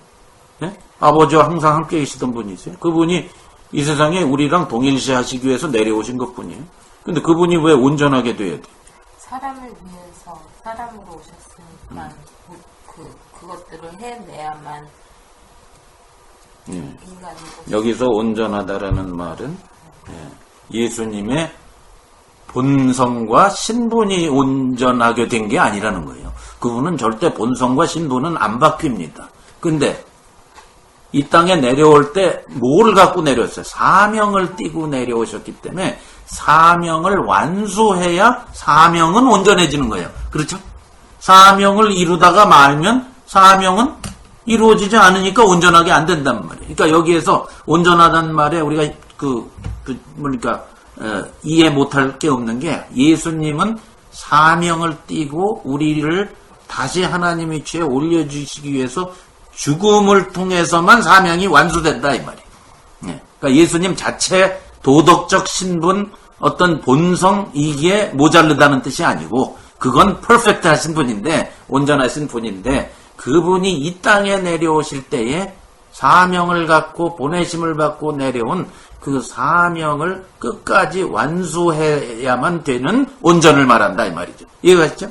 Speaker 1: 예? 아버지와 항상 함께 계시던 분이세요. 그분이 이 세상에 우리랑 동일시하시기 위해서 내려오신 것뿐이에요. 근데 그분이 왜 온전하게 돼야 돼?
Speaker 4: 사람을 위해서 사람으로 오셨으니까 그것들을 해내야만
Speaker 1: 예.
Speaker 4: 인간이고.
Speaker 1: 여기서 온전하다라는 말은 예수님의 본성과 신분이 온전하게 된 게 아니라는 거예요. 그분은 절대 본성과 신분은 안 바뀝니다. 근데 이 땅에 내려올 때 뭘 갖고 내려왔어요? 사명을 띠고 내려오셨기 때문에 사명을 완수해야 사명은 온전해지는 거예요. 그렇죠? 사명을 이루다가 말면 사명은 이루어지지 않으니까 온전하게 안 된단 말이에요. 그러니까 여기에서 온전하다는 말에 우리가 이해 못할 게 없는 게 예수님은 사명을 띠고 우리를 다시 하나님 위치에 올려주시기 위해서 죽음을 통해서만 사명이 완수된다 이 말이에요. 그러니까 예수님 자체 도덕적 신분 어떤 본성 이게 모자르다는 뜻이 아니고 그건 퍼펙트 하신 분인데 온전하신 분인데 그분이 이 땅에 내려오실 때에 사명을 갖고 보내심을 받고 내려온 그 사명을 끝까지 완수해야만 되는 온전을 말한다 이 말이죠. 이해가시죠?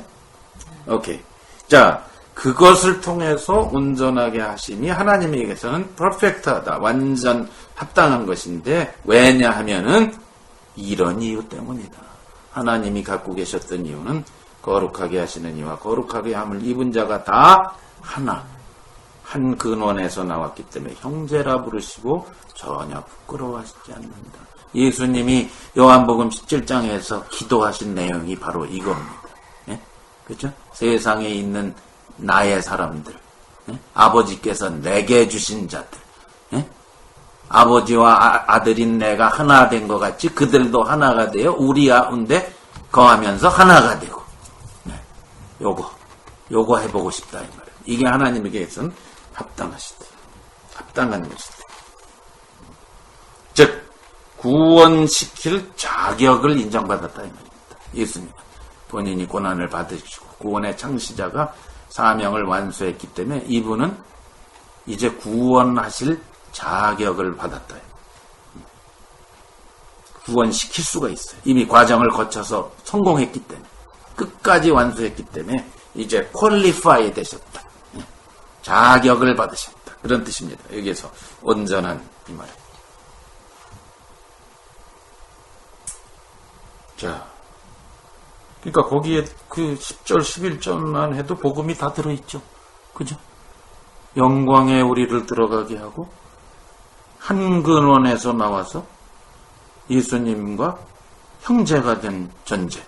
Speaker 1: 오케이. 자, 그것을 통해서 온전하게 하심이 하나님에게서는 퍼펙트하다. 완전 합당한 것인데 왜냐하면은 이런 이유 때문이다. 하나님이 갖고 계셨던 이유는 거룩하게 하시는 이와 거룩하게 함을 입은 자가 다 하나 한 근원에서 나왔기 때문에 형제라 부르시고 전혀 부끄러워하시지 않는다. 예수님이 요한복음 17장에서 기도하신 내용이 바로 이겁니다. 예? 그렇죠? 세상에 있는 나의 사람들, 예? 아버지께서 내게 주신 자들, 예? 아버지와 아들인 내가 하나 된 것 같이 그들도 하나가 되어 우리 가운데 거하면서 하나가 되고, 네. 요거 해보고 싶다 이 말이에요. 이게 하나님에게선 합당하시다. 합당한 것이다. 즉 구원시킬 자격을 인정받았다 이 말입니다. 예수님 본인이 고난을 받으시고 구원의 창시자가 사명을 완수했기 때문에 이분은 이제 구원하실 자격을 받았다. 구원시킬 수가 있어요. 이미 과정을 거쳐서 성공했기 때문에 끝까지 완수했기 때문에 이제 퀄리파이 되셨다. 자격을 받으셨다. 그런 뜻입니다. 여기에서 온전한 이 말은. 자, 그러니까 거기에 그 10절, 11절만 해도 복음이 다 들어있죠. 그죠? 영광에 우리를 들어가게 하고 한 근원에서 나와서 예수님과 형제가 된 전제.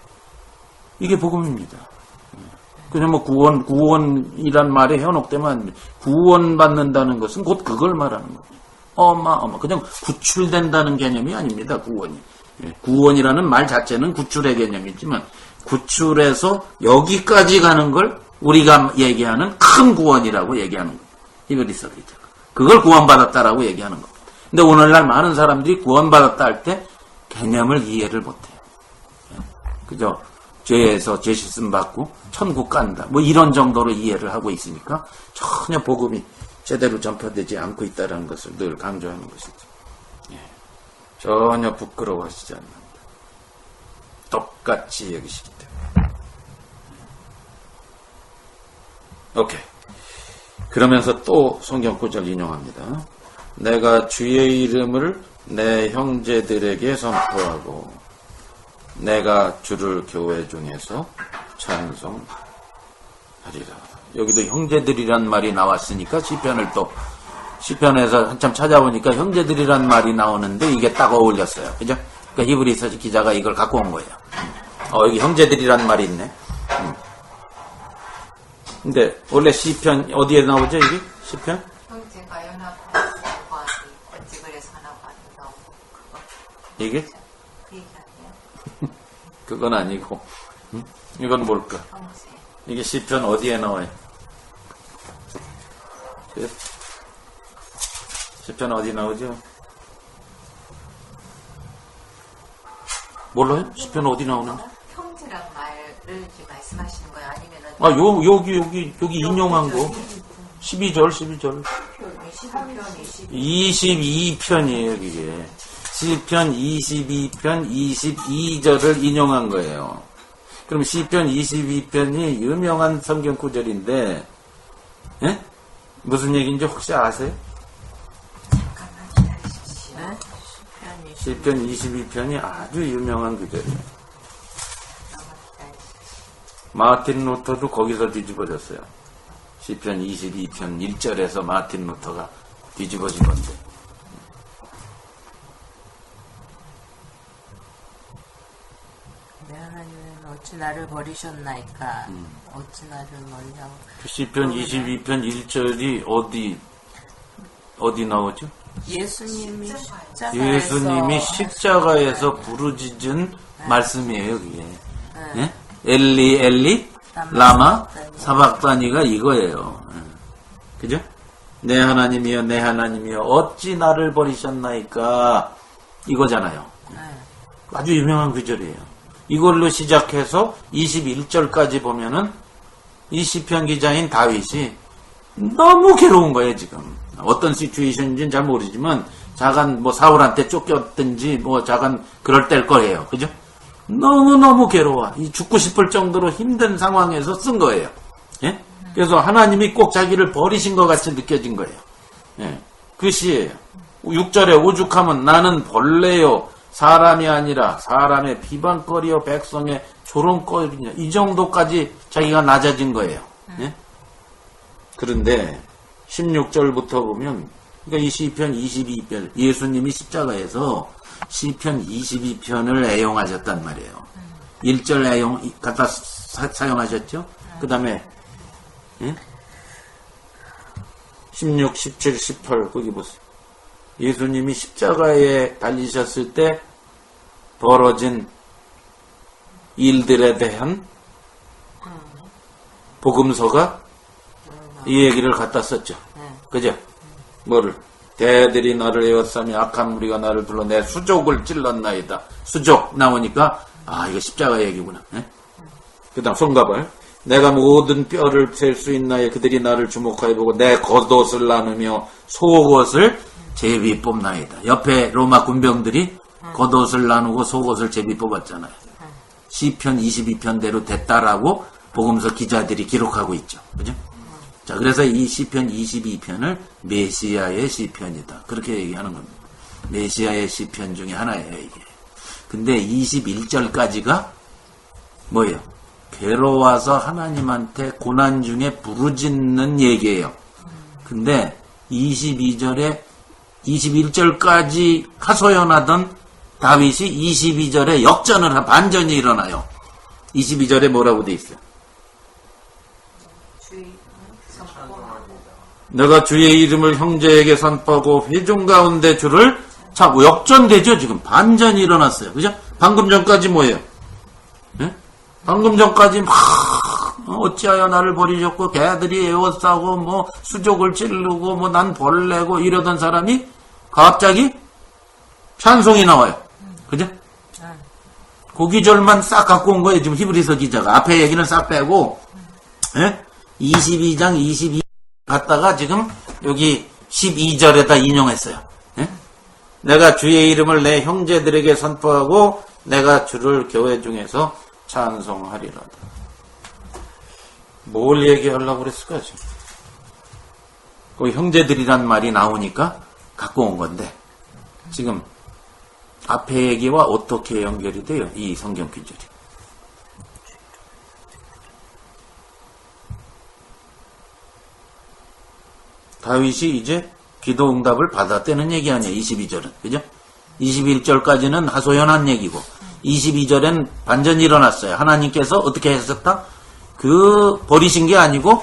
Speaker 1: 이게 복음입니다. 그냥 뭐 구원이란 말에 현혹되면 구원받는다는 것은 곧 그걸 말하는 거예요. 그냥 구출된다는 개념이 아닙니다. 구원이. 구원이라는 말 자체는 구출의 개념이지만 구출해서 여기까지 가는 걸 우리가 얘기하는 큰 구원이라고 얘기하는 거예요. 히브리서 기자가. 그걸 구원받았다라고 얘기하는 겁니다. 근데 오늘날 많은 사람들이 구원받았다 할 때 개념을 이해를 못해요. 그죠? 죄에서 죄 씻음 받고 천국 간다. 뭐 이런 정도로 이해를 하고 있으니까 전혀 복음이 제대로 전파되지 않고 있다는 것을 늘 강조하는 것이죠. 전혀 부끄러워하시지 않는다. 똑같이 여기시기 때문에. 오케이. 그러면서 또 성경 구절 인용합니다. 내가 주의 이름을 내 형제들에게 선포하고 내가 주를 교회 중에서 찬송하리라. 여기도 형제들이란 말이 나왔으니까 시편에서 한참 찾아보니까 형제들이란 말이 나오는데 이게 딱 어울렸어요. 그죠? 그러니까 히브리서 기자가 이걸 갖고 온 거예요. 여기 형제들이란 말이 있네. 근데 원래 시편 어디에 나오죠? 이게 시편?
Speaker 2: 형제가 연합하고
Speaker 1: 이게?
Speaker 2: 그 얘기 아니에요?
Speaker 1: 그건 아니고. 응? 이건 뭘까?
Speaker 2: 형제.
Speaker 1: 이게 시편 어디에 나와요? 시편 어디 나오죠? 몰라요? 시편 어디 나오는지?
Speaker 2: 형제란 말을 이제 말씀하시는 거예요? 아니면은
Speaker 1: 아, 여기 인용한 거. 12절. 22편이에요, 이게. 시편 22편 22절을 인용한 거예요. 그럼 시편 22편이 유명한 성경 구절인데, 예? 무슨 얘기인지 혹시 아세요?
Speaker 2: 잠깐만 기다리십시오.
Speaker 4: 네?
Speaker 1: 시편 22편이 아주 유명한 구절이에요.
Speaker 2: 잠깐만 기다리십시오.
Speaker 1: 마틴 루터도 거기서 뒤집어졌어요. 시편 22편 1절에서 마틴 루터가 뒤집어진 건데.
Speaker 4: 내 하나님은 어찌 나를 버리셨나이까. 어찌 나를 멀리하고.
Speaker 1: 시편 22편 1절이 어디 나오죠?
Speaker 4: 예수님이 십자가에서
Speaker 1: 예수님이 십자가에서 부르짖은 말씀이에요, 그게. 예? 엘리, 엘리, 라마, 사박다니가 이거예요. 예. 그죠? 내 하나님이여, 내 하나님이여, 어찌 나를 버리셨나이까? 이거잖아요.
Speaker 4: 네.
Speaker 1: 아주 유명한 구절이에요. 이걸로 시작해서 21절까지 보면은 이 시편 기자인 다윗이 너무 괴로운 거예요, 지금. 어떤 시츄에이션인지는 잘 모르지만 자간 뭐 사울한테 쫓겼든지 뭐 자간 그럴 때일 거예요. 그죠? 너무너무 괴로워. 이 죽고 싶을 정도로 힘든 상황에서 쓴 거예요. 예? 그래서 하나님이 꼭 자기를 버리신 것 같이 느껴진 거예요. 예. 그 시예요. 6절에 오죽하면 나는 벌레요 사람이 아니라 사람의 비방거리요 백성의 조롱거리냐. 이 정도까지 자기가 낮아진 거예요. 예? 그런데 16절부터 보면 그러니까 이 시편 22편 예수님이 십자가에서 시편 22편을 애용하셨단 말이에요. 1절 애용 갖다 사용하셨죠. 그 다음에 16, 17, 18 거기 보세요. 예수님이 십자가에 달리셨을 때 벌어진 일들에 대한 복음서가 이 얘기를 갖다 썼죠. 그죠? 뭐를? 대들이 나를 에워싸며 악한 무리가 나를 불러 내 수족을 찔렀나이다. 수족 나오니까 이거 십자가 얘기구나. 그 다음 손가발. 내가 모든 뼈를 셀 수 있나에 그들이 나를 주목하여 보고 내 겉옷을 나누며 속옷을 제비 뽑나이다. 옆에 로마 군병들이 겉옷을 나누고 속옷을 제비 뽑았잖아요. 시편 22편대로 됐다라고 복음서 기자들이 기록하고 있죠. 그죠? 자, 그래서 이 시편 22편을 메시아의 시편이다. 그렇게 얘기하는 겁니다. 메시아의 시편 중에 하나예요, 이게. 근데 21절까지가 뭐예요? 괴로워서 하나님한테 고난 중에 부르짖는 얘기예요. 근데 22절에 21절까지 하소연하던 다윗이 22절에 역전을 반전이 일어나요. 22절에 뭐라고 돼 있어요? 내가 주의 이름을 형제에게 선포하고 회중 가운데 주를 자 역전되죠. 지금 반전이 일어났어요. 그죠? 방금 전까지 뭐예요? 예? 방금 전까지 막 어찌하여 나를 버리셨고 개들이 에워싸고 뭐 수족을 찌르고 뭐 난 벌레고 이러던 사람이 갑자기 찬송이 나와요. 그죠? 그 기절만 싹 갖고 온 거예요. 지금 히브리서 기자가 앞에 얘기는 싹 빼고 22장 22 갔다가 지금 여기 12절에다 인용했어요. 예? 내가 주의 이름을 내 형제들에게 선포하고 내가 주를 교회 중에서 찬송하리라. 뭘 얘기하려고 그랬을까요? 그 형제들이란 말이 나오니까 갖고 온 건데 지금 앞에 얘기와 어떻게 연결이 돼요? 이 성경 구절이. 다윗이 이제 기도 응답을 받았다는 얘기 아니에요. 22절은. 그죠? 21절까지는 하소연한 얘기고 22절엔 반전이 일어났어요. 하나님께서 어떻게 했었다? 버리신 게 아니고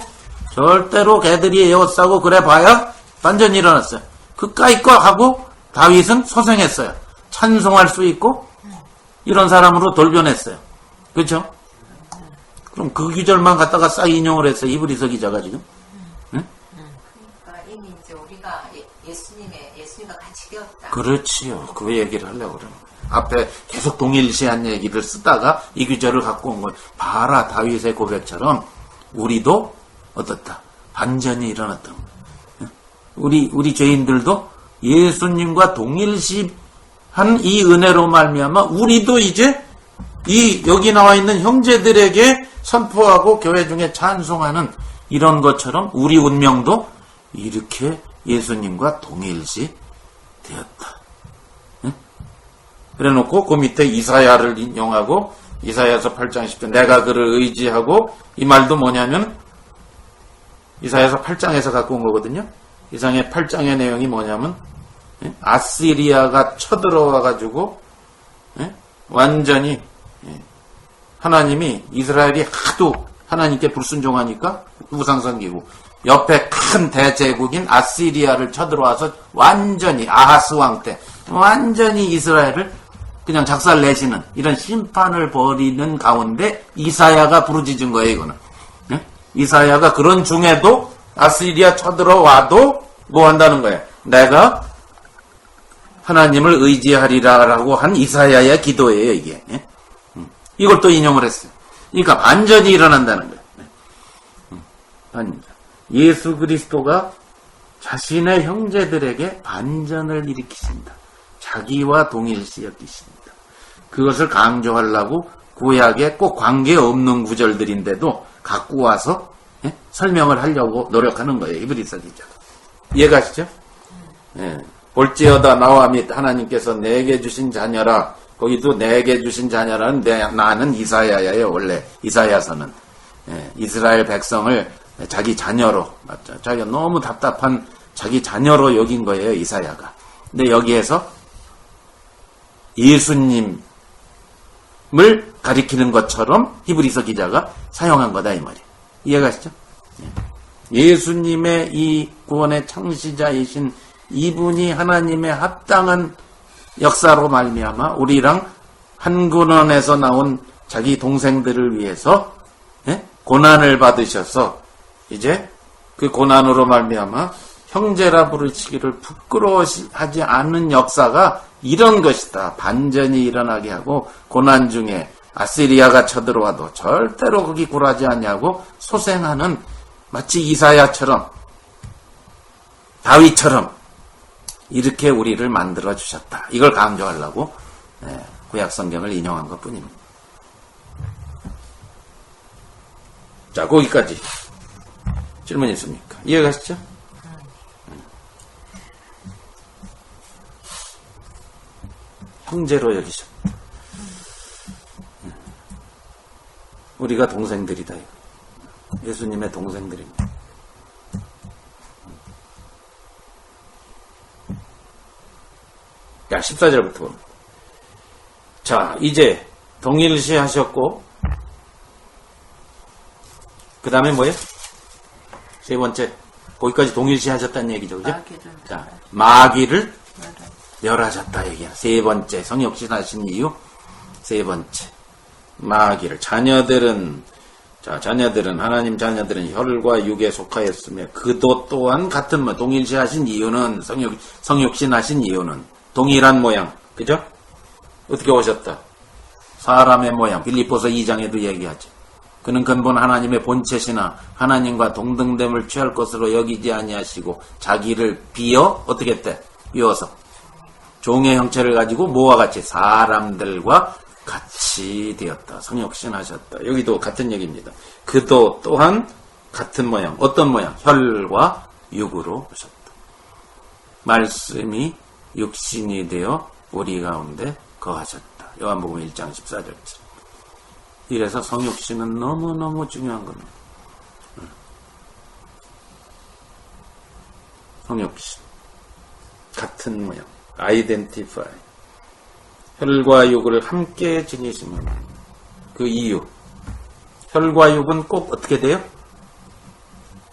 Speaker 1: 절대로 개들이 에워싸고 그래 봐야 반전이 일어났어요. 그까이 거 하고 다윗은 소생했어요. 찬송할 수 있고 이런 사람으로 돌변했어요. 그렇죠? 그럼 그 구절만 갖다가 싹 인용을 했어요. 히브리서 기자가 지금.
Speaker 2: 그러니까 이미 이제 우리가 예수님과 같이 되었다.
Speaker 1: 그렇지요. 그 얘기를 하려고 그래요. 앞에 계속 동일시한 얘기를 쓰다가 이 구절을 갖고 온 거예요. 봐라, 다윗의 고백처럼 우리도 어떻다? 반전이 일어났던 거예요. 우리 죄인들도 예수님과 동일시한 이 은혜로 말미암아 우리도 이제 여기 나와 있는 형제들에게 선포하고 교회 중에 찬송하는 이런 것처럼 우리 운명도 이렇게 예수님과 동일시 되었다. 그래 놓고 그 밑에 이사야를 인용하고 이사야서 8장 10절 내가 그를 의지하고 이 말도 뭐냐면 이사야서 8장에서 갖고 온 거거든요. 이사야 8장의 내용이 뭐냐면 아시리아가 쳐들어와 가지고 완전히 하나님이 이스라엘이 하도 하나님께 불순종하니까 우상 섬기고 옆에 큰 대제국인 아시리아를 쳐들어와서 완전히 아하스 왕 때 완전히 이스라엘을 그냥 작살내시는 이런 심판을 벌이는 가운데 이사야가 부르짖은 거예요. 이거는 이사야가 그런 중에도 아시리아 쳐들어와도 뭐 한다는 거예요. 내가 하나님을 의지하리라라고 한 이사야의 기도예요. 이게 이걸 또 인용을 했어요. 그러니까 반전이 일어난다는 거예요. 반전. 예수 그리스도가 자신의 형제들에게 반전을 일으키신다. 자기와 동일시 여기십니다. 그것을 강조하려고 구약에 꼭 관계없는 구절들인데도 갖고 와서 설명을 하려고 노력하는 거예요. 히브리서 기자가. 이해가시죠? 볼지어다 나와 및 하나님께서 내게 주신 자녀라. 거기도 내게 주신 자녀라는 나는 이사야예요. 원래 이사야서는 이스라엘 백성을 자기 자녀로 맞죠? 자기가 너무 답답한 자기 자녀로 여긴 거예요. 이사야가. 근데 여기에서 예수님을 가리키는 것처럼 히브리서 기자가 사용한 거다 이 말이에요. 이해가시죠? 예수님의 이 구원의 창시자이신 이분이 하나님의 합당한 역사로 말미암아 우리랑 한 근원에서 나온 자기 동생들을 위해서 고난을 받으셔서 이제 그 고난으로 말미암아 형제라 부르시기를 부끄러워하지 않는 역사가 이런 것이다. 반전이 일어나게 하고 고난 중에 아시리아가 쳐들어와도 절대로 거기 굴하지 않냐고 소생하는 마치 이사야처럼 다윗처럼 이렇게 우리를 만들어 주셨다. 이걸 강조하려고 구약 성경을 인용한 것뿐입니다. 자, 거기까지 질문 있습니까? 이해가시죠? 형제로 여기셨다. 우리가 동생들이다. 예수님의 동생들입니다. 자, 14절부터 봅니다. 자, 이제 동일시 하셨고 그 다음에 뭐예요? 세 번째, 거기까지 동일시 하셨다는 얘기죠. 그죠? 자, 마귀를 멸하셨다 얘기야. 세 번째, 성역신 하신 이유. 세 번째, 마귀를. 자녀들은 하나님 자녀들은 혈과 육에 속하였으며 그도 또한 같은 동일시 하신 이유는 성육신 하신 이유는 동일한 모양. 그죠? 어떻게 오셨다? 사람의 모양. 빌립보서 2장에도 얘기하죠. 그는 근본 하나님의 본체시나 하나님과 동등됨을 취할 것으로 여기지 아니하시고 자기를 비어 어떻게 했대? 비워서 종의 형체를 가지고 뭐와 같이? 사람들과 같이 되었다. 성육신 하셨다. 여기도 같은 얘기입니다. 그도 또한 같은 모양. 어떤 모양? 혈과 육으로 오셨다. 말씀이 육신이 되어 우리 가운데 거하셨다. 요한복음 1장 14절처럼. 이래서 성육신은 너무너무 중요한 겁니다. 성육신. 같은 모양. 아이덴티파이. 혈과 육을 함께 지니시는 그 이유. 혈과 육은 꼭 어떻게 돼요?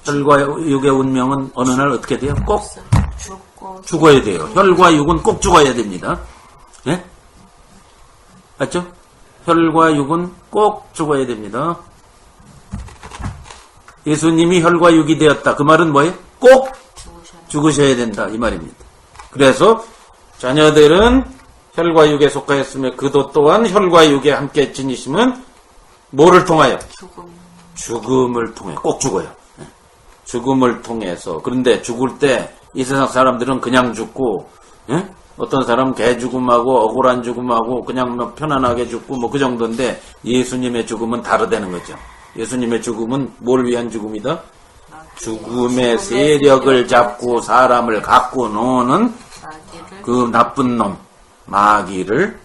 Speaker 1: 혈과 육의 운명은 어느 날 어떻게 돼요? 꼭 죽어야 돼요. 혈과 육은 꼭 죽어야 됩니다. 예? 맞죠? 혈과 육은 꼭 죽어야 됩니다. 예수님이 혈과 육이 되었다. 그 말은 뭐예요? 꼭 죽으셔야 된다. 이 말입니다. 그래서 자녀들은 혈과 육에 속하였으며 그도 또한 혈과 육에 함께 지니심은 뭐를 통하여? 죽음을 통해. 꼭 죽어요. 죽음을 통해서. 그런데 죽을 때 이 세상 사람들은 그냥 죽고, 어떤 사람은 개 죽음하고 억울한 죽음하고 그냥 뭐 편안하게 죽고 뭐 그 정도인데 예수님의 죽음은 다르다는 거죠. 예수님의 죽음은 뭘 위한 죽음이다? 죽음의 세력을 잡고 사람을 갖고 노는 그 나쁜 놈 마귀를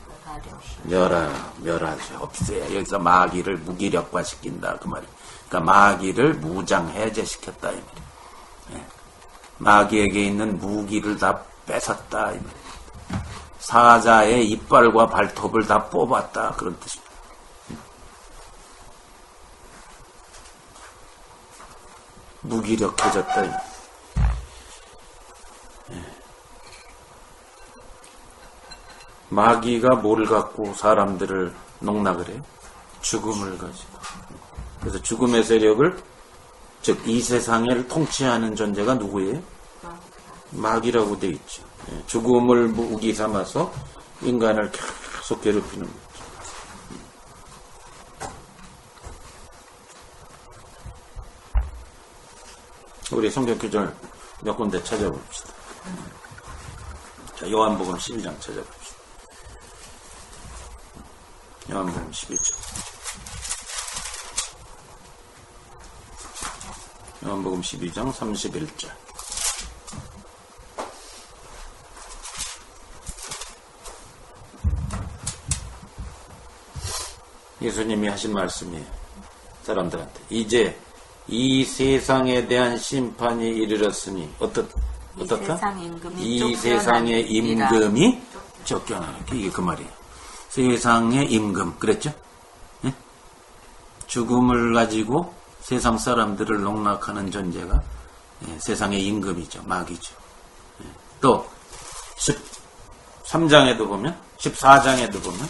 Speaker 1: 멸하죠. 없애요. 여기서 마귀를 무기력화시킨다 그 말이에요. 그러니까 마귀를 무장 해제시켰다 이 말이에요. 마귀에게 있는 무기를 다 뺏었다 이 말이에요. 사자의 이빨과 발톱을 다 뽑았다 그런 뜻입니다. 무기력해졌다 이 말이에요. 마귀가 뭘 갖고 사람들을 농락을 해요? 죽음을 가지고. 그래서 죽음의 세력을, 즉 이 세상을 통치하는 존재가 누구예요? 마귀라고 되어 있죠. 죽음을 무기 삼아서 인간을 계속 괴롭히는 거죠. 우리 성경 구절 몇 군데 찾아봅시다. 자, 요한복음 12장 찾아봅시다. 요한복음 11장. 요한복음 12장 31절. 예수님이 하신 말씀이에요. 사람들한테. 이제 이 세상에 대한 심판이 이르렀으니 어떻다? 이 세상의 임금이 쫓겨나는 게 이게 그 말이에요. 세상의 임금 그랬죠? 네? 죽음을 가지고 세상 사람들을 농락하는 존재가 세상의 임금이죠. 마귀죠. 또 13장에도 보면 14장에도 보면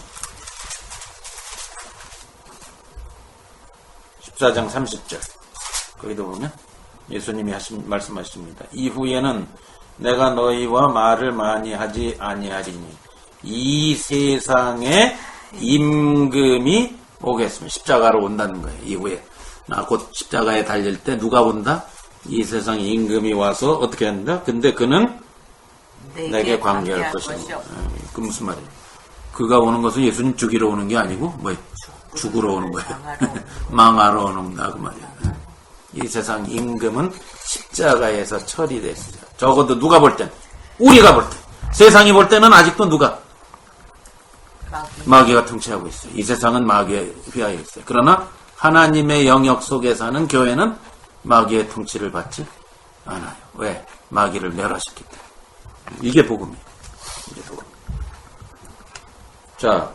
Speaker 1: 14장 30절 거기도 보면 예수님이 말씀하십니다. 이후에는 내가 너희와 말을 많이 하지 아니하리니 이 세상의 임금이 오겠습니다. 십자가로 온다는 거예요. 이후에 곧 십자가에 달릴 때 누가 온다? 이 세상의 임금이 와서 어떻게 한다? 근데 그는 내게 관계할 것이다. 그 무슨 말이에요? 그가 오는 것은 예수님 죽이러 오는 게 아니고 뭐예요? 죽으러 오는 거예요. 망하러 오는다 그 말이에요. 이 세상 임금은 십자가에서 처리됐어요. 적어도 누가 볼 땐, 우리가 볼 때, 세상이 볼 때는 아직도 누가? 마귀가 통치하고 있어요. 이 세상은 마귀에 휘하여 있어요. 그러나 하나님의 영역 속에 사는 교회는 마귀의 통치를 받지 않아요. 왜? 마귀를 멸하셨기 때문에. 이게 복음이에요. 이게 복음. 자,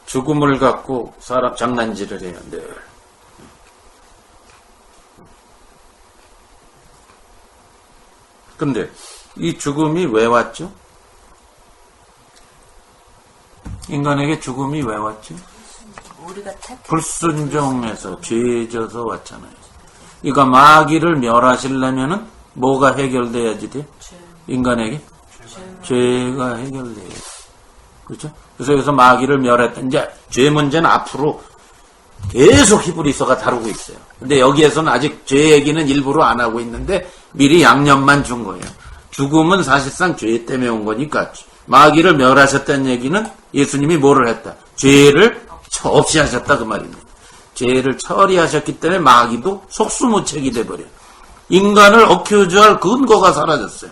Speaker 1: 죽음을 갖고 사람 장난질을 해요. 늘. 근데 이 죽음이 왜 왔죠? 인간에게 죽음이 왜 왔죠? 불순종해서 죄져서 왔잖아요. 그러니까 마귀를 멸하시려면은 뭐가 해결돼야지 돼? 인간에게? 죄가 해결돼요. 그렇죠? 그래서 여기서 마귀를 멸했다. 이제 죄 문제는 앞으로 계속 히브리서가 다루고 있어요. 근데 여기에서는 아직 죄 얘기는 일부러 안 하고 있는데 미리 양념만 준 거예요. 죽음은 사실상 죄 때문에 온 거니까 마귀를 멸하셨다는 얘기는 예수님이 뭐를 했다? 죄를 없이 하셨다 그 말입니다. 죄를 처리하셨기 때문에 마귀도 속수무책이 돼버려요. 인간을 억큐즈할 근거가 사라졌어요.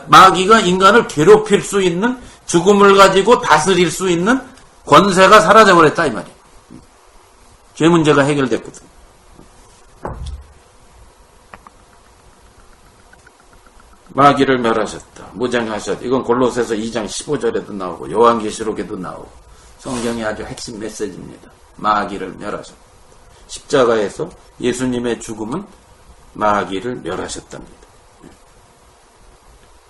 Speaker 1: 마귀가 인간을 괴롭힐 수 있는 죽음을 가지고 다스릴 수 있는 권세가 사라져버렸다 이 말이에요. 죄 문제가 해결됐거든. 마귀를 멸하셨다. 무장하셨다. 이건 골로새서 2장 15절에도 나오고 요한계시록에도 나오고 성경의 아주 핵심 메시지입니다. 마귀를 멸하셨다. 십자가에서 예수님의 죽음은 마귀를 멸하셨답니다.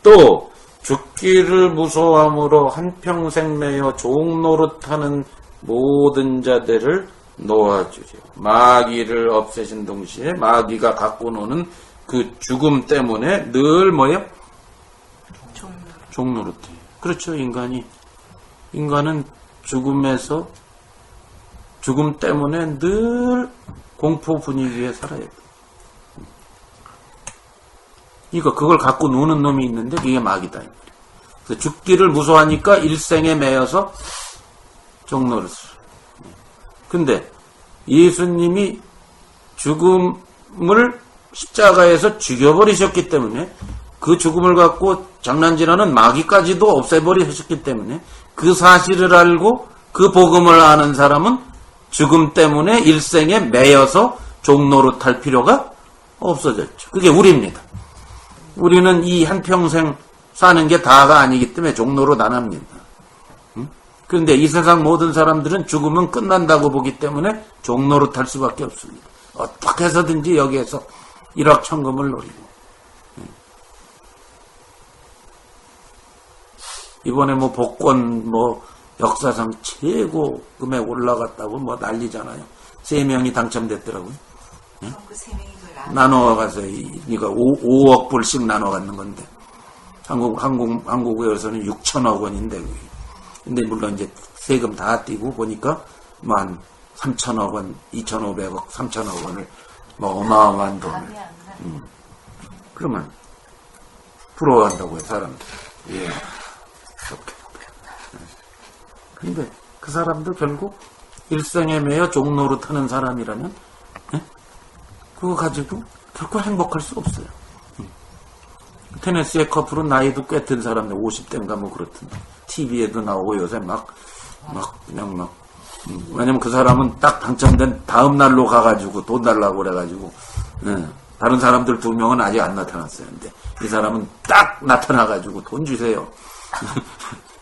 Speaker 1: 또 죽기를 무서워함으로 한평생 매여 종노릇하는 모든 자들을 놓아주려. 마귀를 없애신 동시에 마귀가 갖고 노는 그 죽음 때문에 늘 뭐예요? 종노릇해. 그렇죠. 인간은 죽음 때문에 늘 공포 분위기에 살아야 돼. 그러니까 그걸 갖고 노는 놈이 있는데 그게 마귀다. 그래서 죽기를 무서워하니까 일생에 매여서 종노릇을. 근데 예수님이 죽음을 십자가에서 죽여버리셨기 때문에 그 죽음을 갖고 장난질하는 마귀까지도 없애버리셨기 때문에 그 사실을 알고 그 복음을 아는 사람은 죽음 때문에 일생에 매여서 종노릇할 필요가 없어졌죠. 그게 우리입니다. 우리는 이 한평생 사는 게 다가 아니기 때문에 종노릇 안 합니다. 그런데 이 세상 모든 사람들은 죽으면 끝난다고 보기 때문에 종노릇할 수밖에 없습니다. 어떻게 해서든지 여기에서 일확천금을 노리고. 이번에 뭐 복권 역사상 최고 금액 올라갔다고 난리잖아요. 3명이 당첨됐더라고요.
Speaker 2: 그 3명이
Speaker 1: 나눠가서 이거 5억 불씩 나눠갖는 건데 한국에서는 6천억 원인데 근데 물론 이제 세금 다 떼고 보니까 한 3천억 원, 2,500억, 3천억 원을 어마어마한 돈을 그러면 부러워한다고요 사람들. 예. 근데 그 사람도 결국 일생에 매여 종노릇하는 사람이라면 그거 가지고 결코 행복할 수 없어요. 테네시의 커플은 나이도 꽤 든 사람들 50대인가 그렇던데 TV에도 나오고 요새 왜냐면 그 사람은 딱 당첨된 다음 날로 가가지고 돈 달라고 그래가지고 다른 사람들 2명은 아직 안 나타났어요. 근데 이 사람은 딱 나타나가지고 돈 주세요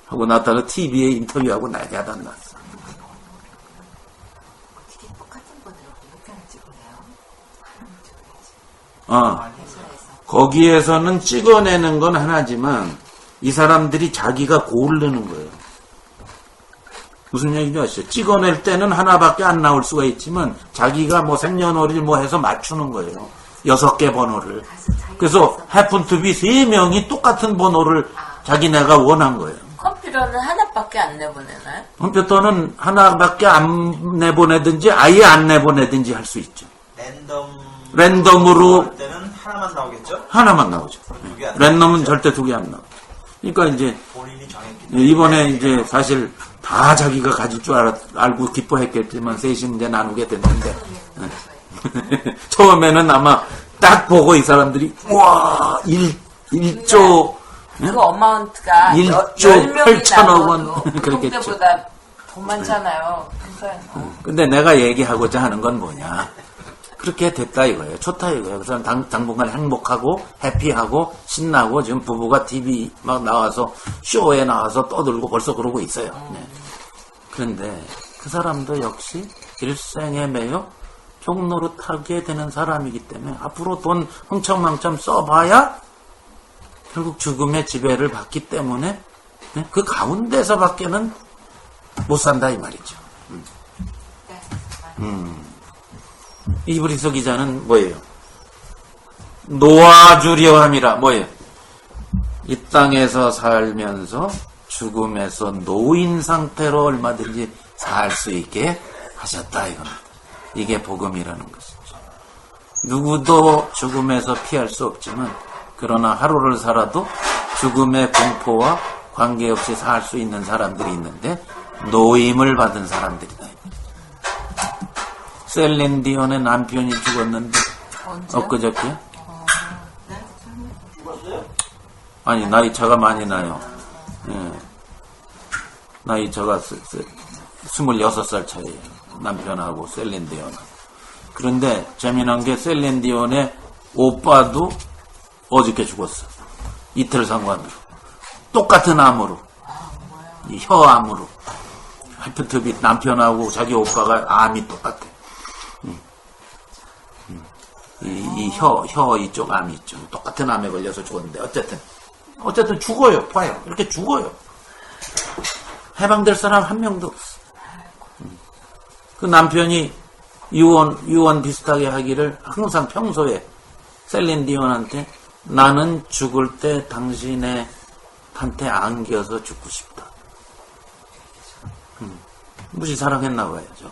Speaker 1: 하고 나타나 TV에 인터뷰하고 난리 하다 났어.
Speaker 2: 어떻게 똑같은 분들 이렇게 하나 찍으네요.
Speaker 1: 거기에서는 찍어내는 건 하나지만 이 사람들이 자기가 고르는 거예요. 무슨 얘기인지 아시죠? 찍어낼 때는 하나밖에 안 나올 수가 있지만 자기가 생년월일 해서 맞추는 거예요. 6개 번호를. 그래서 happen to be 3명이 똑같은 번호를 자기네가 원한 거예요.
Speaker 4: 컴퓨터는 하나밖에 안 내보내나요?
Speaker 1: 컴퓨터는 하나밖에 안 내보내든지 아예 안 내보내든지 할 수 있죠. 랜덤으로
Speaker 3: 할 때는 하나만 나오겠죠?
Speaker 1: 하나만 나오죠. 랜덤은 절대 2개 안 나오죠. 그러니까 이제
Speaker 3: 본인이 정했기 때문에
Speaker 1: 이번에 이제 사실 다 자기가 가질 줄 알고 기뻐했겠지만 셋이 이제 나누게 됐는데 처음에는 아마 딱 보고 이 사람들이 와 1조
Speaker 4: 그 어마운트가
Speaker 1: 1조 8천억 원 그렇겠죠.
Speaker 4: 그때보다 더 많잖아요.
Speaker 1: 근데 내가 얘기하고자 하는 건 뭐냐. 그렇게 됐다 이거예요. 좋다 이거예요. 그래서 당분간 행복하고 해피하고 신나고 지금 부부가 TV 막 나와서 쇼에 나와서 떠들고 벌써 그러고 있어요. 네. 그런데 그 사람도 역시 일생에 매여 종노릇하게 되는 사람이기 때문에 앞으로 돈 흥청망청 써봐야 결국 죽음의 지배를 받기 때문에 그 가운데서밖에는 못 산다 이 말이죠. 이브리서 기자는 뭐예요? 놓아주려 함이라 뭐예요? 이 땅에서 살면서 죽음에서 노인 상태로 얼마든지 살 수 있게 하셨다 이겁니다. 이게 복음이라는 것이죠. 누구도 죽음에서 피할 수 없지만 그러나 하루를 살아도 죽음의 공포와 관계없이 살 수 있는 사람들이 있는데 노임을 받은 사람들이다. 셀린 디온의 남편이 죽었는데 엊그저께? 아니 나이 차가 많이 나요. 예. 나이 차가 26살 차이에요. 남편하고 셀린 디온. 그런데 재미난 게 셀린 디온의 오빠도 어저께 죽었어. 이틀 상관으로. 똑같은 암으로. 이 혀암으로. 하여튼 남편하고 자기 오빠가 암이 똑같아. 혀 이쪽 암이 있죠. 똑같은 암에 걸려서 죽었는데 어쨌든 어쨌든 죽어요. 봐요. 이렇게 죽어요. 해방될 사람 한 명도 없어. 그 남편이 유언 비슷하게 하기를 항상 평소에 셀린 디온한테 나는 죽을 때 당신의 한테 안겨서 죽고 싶다. 무지 사랑했나 봐요, 저.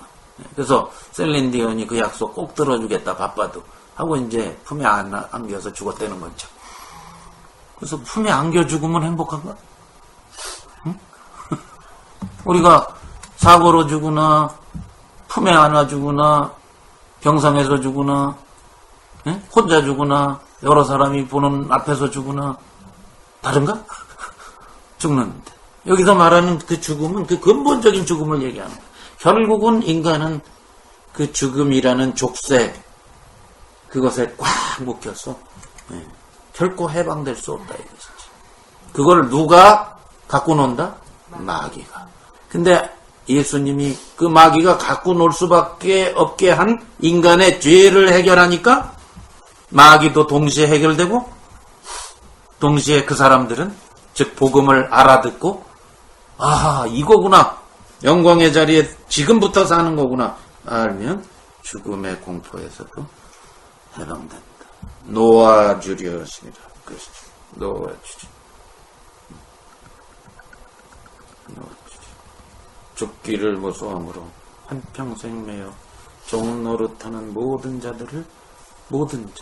Speaker 1: 그래서 셀린 디온이 그 약속 꼭 들어주겠다, 바빠도. 하고 이제 품에 안겨서 죽었다는 거죠. 그래서 품에 안겨 죽으면 행복한가? 응? 우리가 사고로 죽으나, 품에 안아 죽으나, 병상에서 죽으나, 응? 혼자 죽으나, 여러 사람이 보는 앞에서 죽으나, 다른가? 죽는데. 여기서 말하는 그 죽음은 그 근본적인 죽음을 얘기하는 거예요. 결국은 인간은 그 죽음이라는 족쇄, 그것에 꽉 묶여서, 결코 해방될 수 없다, 이것이지. 그걸 누가 갖고 논다? 마귀가. 근데 예수님이 그 마귀가 갖고 놀 수밖에 없게 한 인간의 죄를 해결하니까 마귀도 동시에 해결되고, 동시에 그 사람들은, 즉 복음을 알아듣고, 아하, 이거구나, 영광의 자리에 지금부터 사는 거구나 알면 죽음의 공포에서도 해방된다. 놓아주려 하시니라. 그것이죠. 놓아주려. 죽기를 무서함으로 한평생 매여 종노릇하는 모든 자들을,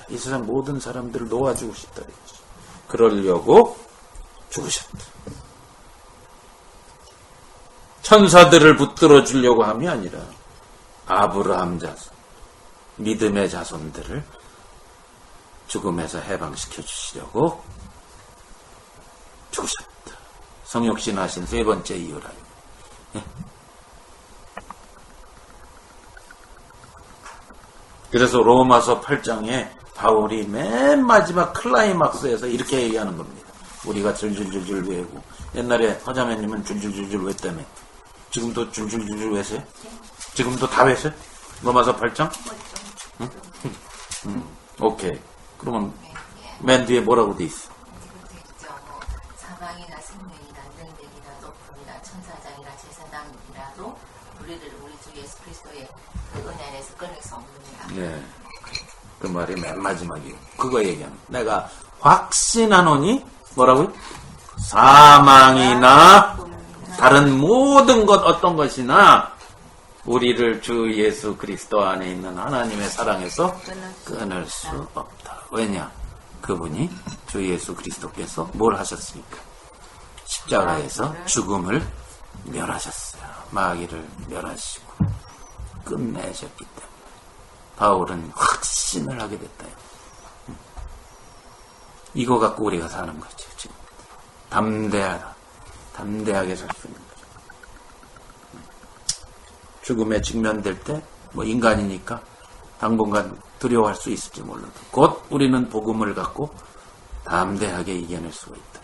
Speaker 1: 이 세상 모든 사람들을 놓아주고 싶다. 그러려고 죽으셨다. 천사들을 붙들어 주려고 함이 아니라 아브라함 자손, 믿음의 자손들을 죽음에서 해방시켜 주시려고 죽으셨다. 성육신하신 세 번째 이유라. 예? 그래서 로마서 8장에 바울이 맨 마지막 클라이막스에서 이렇게 얘기하는 겁니다. 우리가 줄줄줄줄 외우고, 옛날에 허자매님은 줄줄줄줄 외다며. 지금도 줄줄줄줄 외세요? 지금도 다 외세요? 로마서 8장? 응? 오케이. 그러면 맨 뒤에 뭐라고 돼 있어?
Speaker 4: 사망이나 생명이나 능력이나 높음이나 천사장이나 제사장이라도 우리를 우리 주 예수 그리스도의 그 은혜 안에서 끊을 수 없느니라.
Speaker 1: 네. 그 말이 맨 마지막이에요. 그거 얘기하는. 내가 확신하노니 뭐라고요? 사망이나 다른 모든 것 어떤 것이나 우리를 주 예수 그리스도 안에 있는 하나님의 사랑에서 끊을 수 없다. 왜냐? 그분이 주 예수 그리스도께서 뭘 하셨습니까? 십자가에서 죽음을 멸하셨어요. 마귀를 멸하시고 끝내셨기 때문에 바울은 확신을 하게 됐다. 이거 갖고 우리가 사는 거죠. 지금 담대하게 살 수 있는 거죠. 죽음에 직면될 때 뭐 인간이니까 당분간 두려워할 수 있을지 몰라도 곧 우리는 복음을 갖고 담대하게 이겨낼 수가 있다.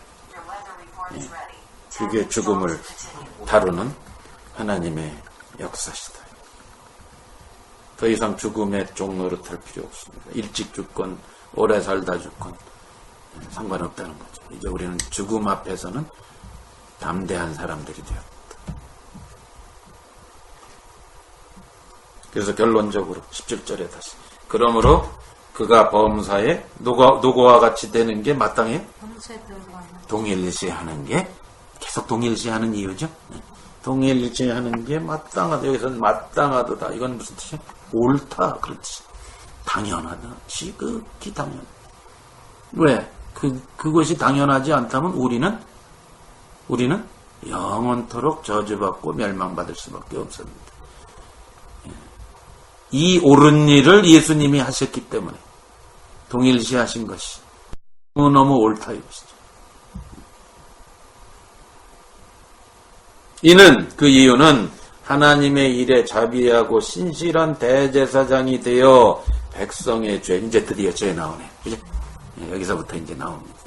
Speaker 1: 예. 그게 죽음을 다루는 하나님의 역사시다. 더 이상 죽음의 종노릇할 필요 없습니다. 일찍 죽건 오래 살다 죽건 상관없다는 거죠. 이제 우리는 죽음 앞에서는 담대한 사람들이 되었다. 그래서 결론적으로 17절에 다시 그러므로 그가 범사에 누구와 같이 되는 게 마땅해요? 동일시하는 게 계속 동일시하는 이유죠. 동일시하는 게 마땅하다. 여기서는 마땅하다. 이건 무슨 뜻이에요? 옳다. 그렇지. 당연하다. 지극히 당연. 왜? 그것이 당연하지 않다면 우리는 영원토록 저주받고 멸망받을 수밖에 없습니다. 이 옳은 일을 예수님이 하셨기 때문에 동일시하신 것이 너무 옳다 이것이죠. 그 이유는 하나님의 일에 자비하고 신실한 대제사장이 되어 백성의 죄, 이제 드디어 죄 나오네. 그죠? 여기서부터 이제 나옵니다.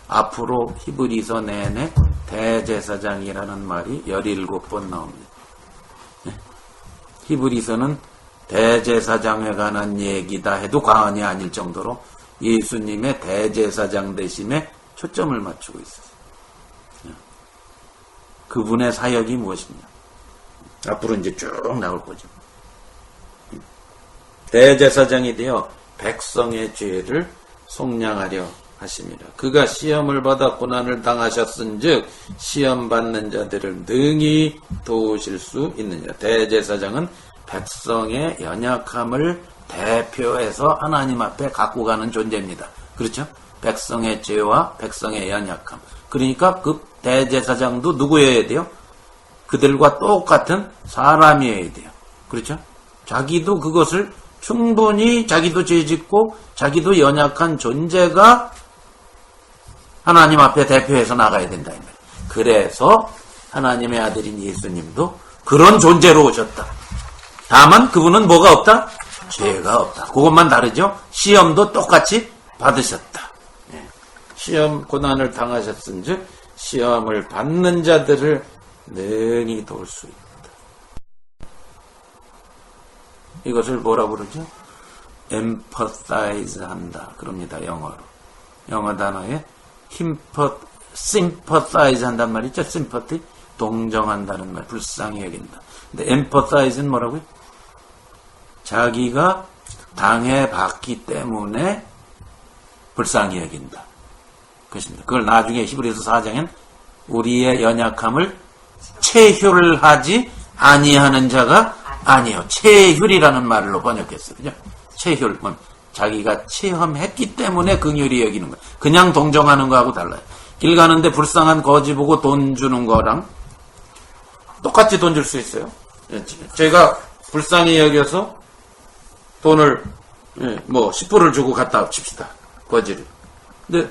Speaker 1: 앞으로 히브리서 내내 대제사장이라는 말이 17번 나옵니다. 히브리서는 대제사장에 관한 얘기다 해도 과언이 아닐 정도로 예수님의 대제사장 되심의 초점을 맞추고 있어요. 그분의 사역이 무엇이냐. 앞으로 이제 쭉 나올 거죠. 대제사장이 되어 백성의 죄를 속량하려 하십니다. 그가 시험을 받아 고난을 당하셨은즉 시험 받는 자들을 능히 도우실 수 있느냐. 대제사장은 백성의 연약함을 대표해서 하나님 앞에 갖고 가는 존재입니다. 그렇죠? 백성의 죄와 백성의 연약함. 그러니까 그 대제사장도 누구여야 돼요? 그들과 똑같은 사람이어야 돼요. 그렇죠? 자기도 그것을 충분히 자기도 죄짓고 자기도 연약한 존재가 하나님 앞에 대표해서 나가야 된다. 그래서 하나님의 아들인 예수님도 그런 존재로 오셨다. 다만 그분은 뭐가 없다? 죄가 없다. 그것만 다르죠? 시험도 똑같이 받으셨다. 시험 고난을 당하셨은즉 시험을 받는 자들을 능히 도울 수 있다. 이것을 뭐라고 그러죠? empathize 한다. 그럽니다. 영어로. 영어 단어에 sympathize 한단 말이 있죠? sympathy. 동정한다는 말. 불쌍히 여긴다. 근데 empathize는 뭐라고요? 자기가 당해봤기 때문에 불쌍히 여긴다. 그것입니다. 그걸 나중에 히브리서 4장엔 우리의 연약함을 체휼하지 아니하는 자가 아니요. 체휼이라는 말로 번역했어요. 그죠? 체휼. 자기가 체험했기 때문에 긍휼히 여기는 거예요. 그냥 동정하는 거하고 달라요. 길 가는데 불쌍한 거지 보고 돈 주는 거랑 똑같이 돈 줄 수 있어요. 제가 불쌍히 여겨서 돈을 10불을 주고 갔다 칩시다. 거지를. 근데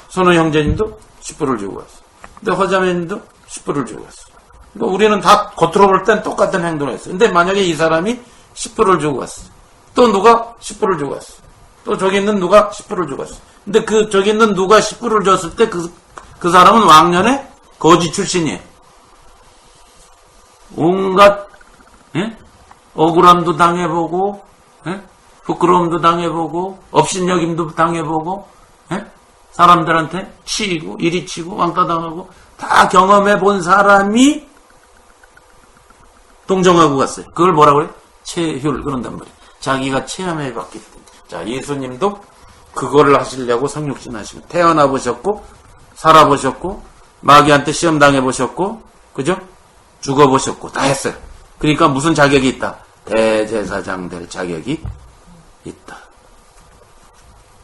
Speaker 1: 선우 형제님도 10불을 주고 왔어. 근데 허자매님도 10불을 주고 왔어. 그러니까 우리는 다 겉으로 볼 땐 똑같은 행동을 했어. 근데 만약에 이 사람이 10불을 주고 왔어. 또 누가 10불을 주고 왔어. 또 저기 있는 누가 10불을 주고 왔어. 근데 저기 있는 누가 10불을 줬을 때 그 사람은 왕년에 거지 출신이에요. 온갖 억울함도 당해보고 부끄러움도 당해보고 업신여김도 당해보고 사람들한테 치이고 이리 치고 왕따 당하고 다 경험해본 사람이 동정하고 갔어요. 그걸 뭐라고 그래요? 체휼 그런단 말이에요. 자기가 체험해봤기 때문에. 자, 예수님도 그거를 하시려고 성육신 하시고 태어나 보셨고 살아보셨고 마귀한테 시험 당해보셨고 그죠? 죽어보셨고 다 했어요. 그러니까 무슨 자격이 있다? 대제사장 될 자격이 있다.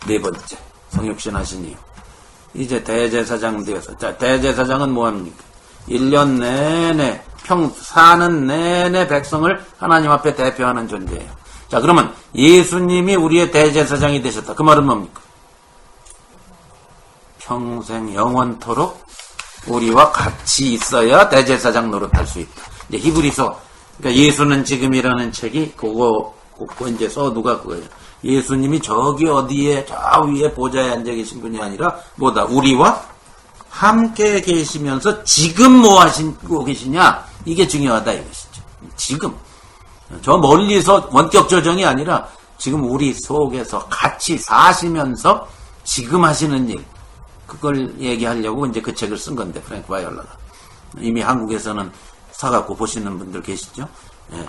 Speaker 1: 네 번째 성육신 하신 이유. 이제 대제사장 되어서 자, 대제사장은 뭐합니까? 1년 내내 사는 내내 백성을 하나님 앞에 대표하는 존재예요. 자, 그러면 예수님이 우리의 대제사장이 되셨다. 그 말은 뭡니까? 평생 영원토록 우리와 같이 있어야 대제사장 노릇할 수 있다. 이제 히브리서, 그러니까 예수는 지금이라는 책이 그거 이제 누가 그거예요. 예수님이 저기 어디에 저 위에 보좌에 앉아 계신 분이 아니라 뭐다? 우리와 함께 계시면서 지금 뭐 하시고 계시냐? 이게 중요하다 이것이죠. 지금. 저 멀리서 원격 조정이 아니라 지금 우리 속에서 같이 사시면서 지금 하시는 일. 그걸 얘기하려고 이제 그 책을 쓴 건데, 프랭크 바이올라가. 이미 한국에서는 사갖고 보시는 분들 계시죠? 예.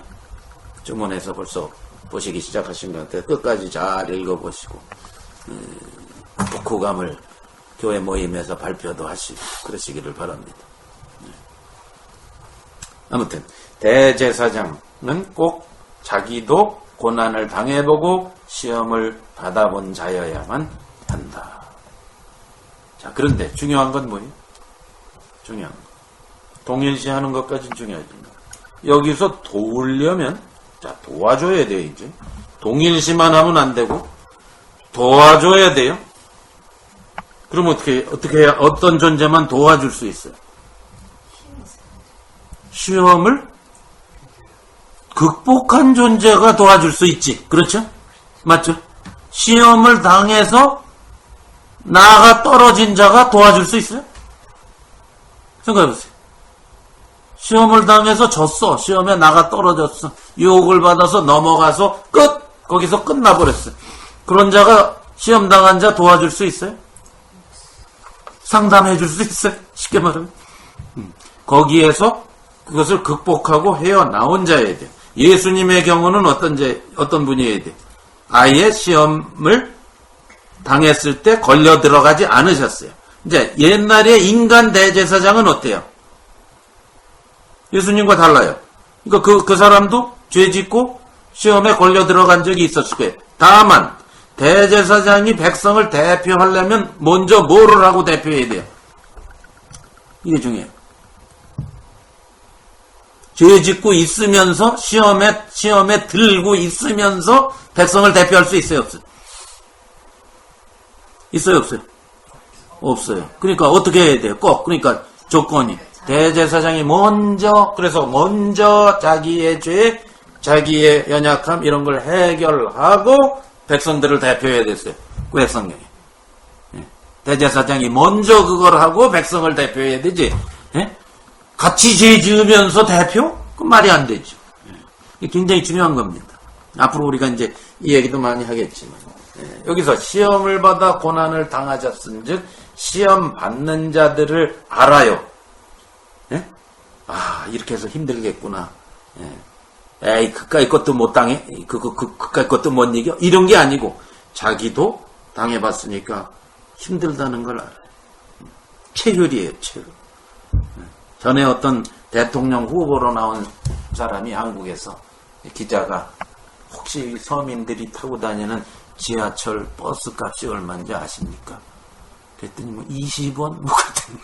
Speaker 1: 주문해서 벌써 보시기 시작하신 것 같아요. 끝까지 잘 읽어보시고, 독후감을 교회 모임에서 발표도 하시고, 그러시기를 바랍니다. 아무튼, 대제사장은 꼭 자기도 고난을 당해보고 시험을 받아본 자여야만 한다. 자, 그런데 중요한 건 뭐예요? 중요한 거. 동일시하는 것까지는 중요하지만 여기서 도우려면 자, 도와줘야 돼요. 이제 동일시만 하면 안 되고 도와줘야 돼요. 그럼 어떻게 해야 어떤 존재만 도와줄 수 있어요? 시험을 극복한 존재가 도와줄 수 있지. 그렇죠? 맞죠? 시험을 당해서 나가 떨어진 자가 도와줄 수 있어요? 생각해보세요. 시험을 당해서 졌어. 시험에 나가 떨어졌어. 유혹을 받아서 넘어가서 거기서 끝나버렸어. 그런 자가 시험 당한 자 도와줄 수 있어요? 상담해 줄 수 있어요. 쉽게 말하면. 거기에서 그것을 극복하고 헤어나온 자여야 돼요. 예수님의 경우는 어떤 분이어야 돼요? 아예 시험을 당했을 때 걸려 들어가지 않으셨어요. 이제 옛날에 인간 대제사장은 어때요? 예수님과 달라요. 그러니까 그 사람도 죄 짓고 시험에 걸려 들어간 적이 있었을 거예요. 다만 대제사장이 백성을 대표하려면 먼저 뭐를 하고 대표해야 돼요? 이게 중요해요. 죄 짓고 있으면서 시험에 들고 있으면서 백성을 대표할 수 있어요, 없어요? 있어요, 없어요? 없어요. 그러니까 어떻게 해야 돼요? 꼭 그러니까 조건이 대제사장이 먼저 자기의 죄, 자기의 연약함 이런 걸 해결하고 백성들을 대표해야 됐어요. 구약 성경에. 대제사장이 먼저 그걸 하고 백성을 대표해야 되지. 같이 죄 지으면서 대표? 그 말이 안 되죠. 이게 굉장히 중요한 겁니다. 앞으로 우리가 이제 이 얘기도 많이 하겠지만 여기서 시험을 받아 고난을 당하셨은즉 시험 받는 자들을 알아요. 이렇게 해서 힘들겠구나. 에이 그까이 것도 못 당해. 그까이 것도 못 이겨. 이런 게 아니고 자기도 당해봤으니까 힘들다는 걸 알아요. 체혈이에요, 체혈. 전에 어떤 대통령 후보로 나온 사람이 한국에서 기자가 혹시 서민들이 타고 다니는 지하철 버스 값이 얼마인지 아십니까? 그랬더니 20원? 뭐 같은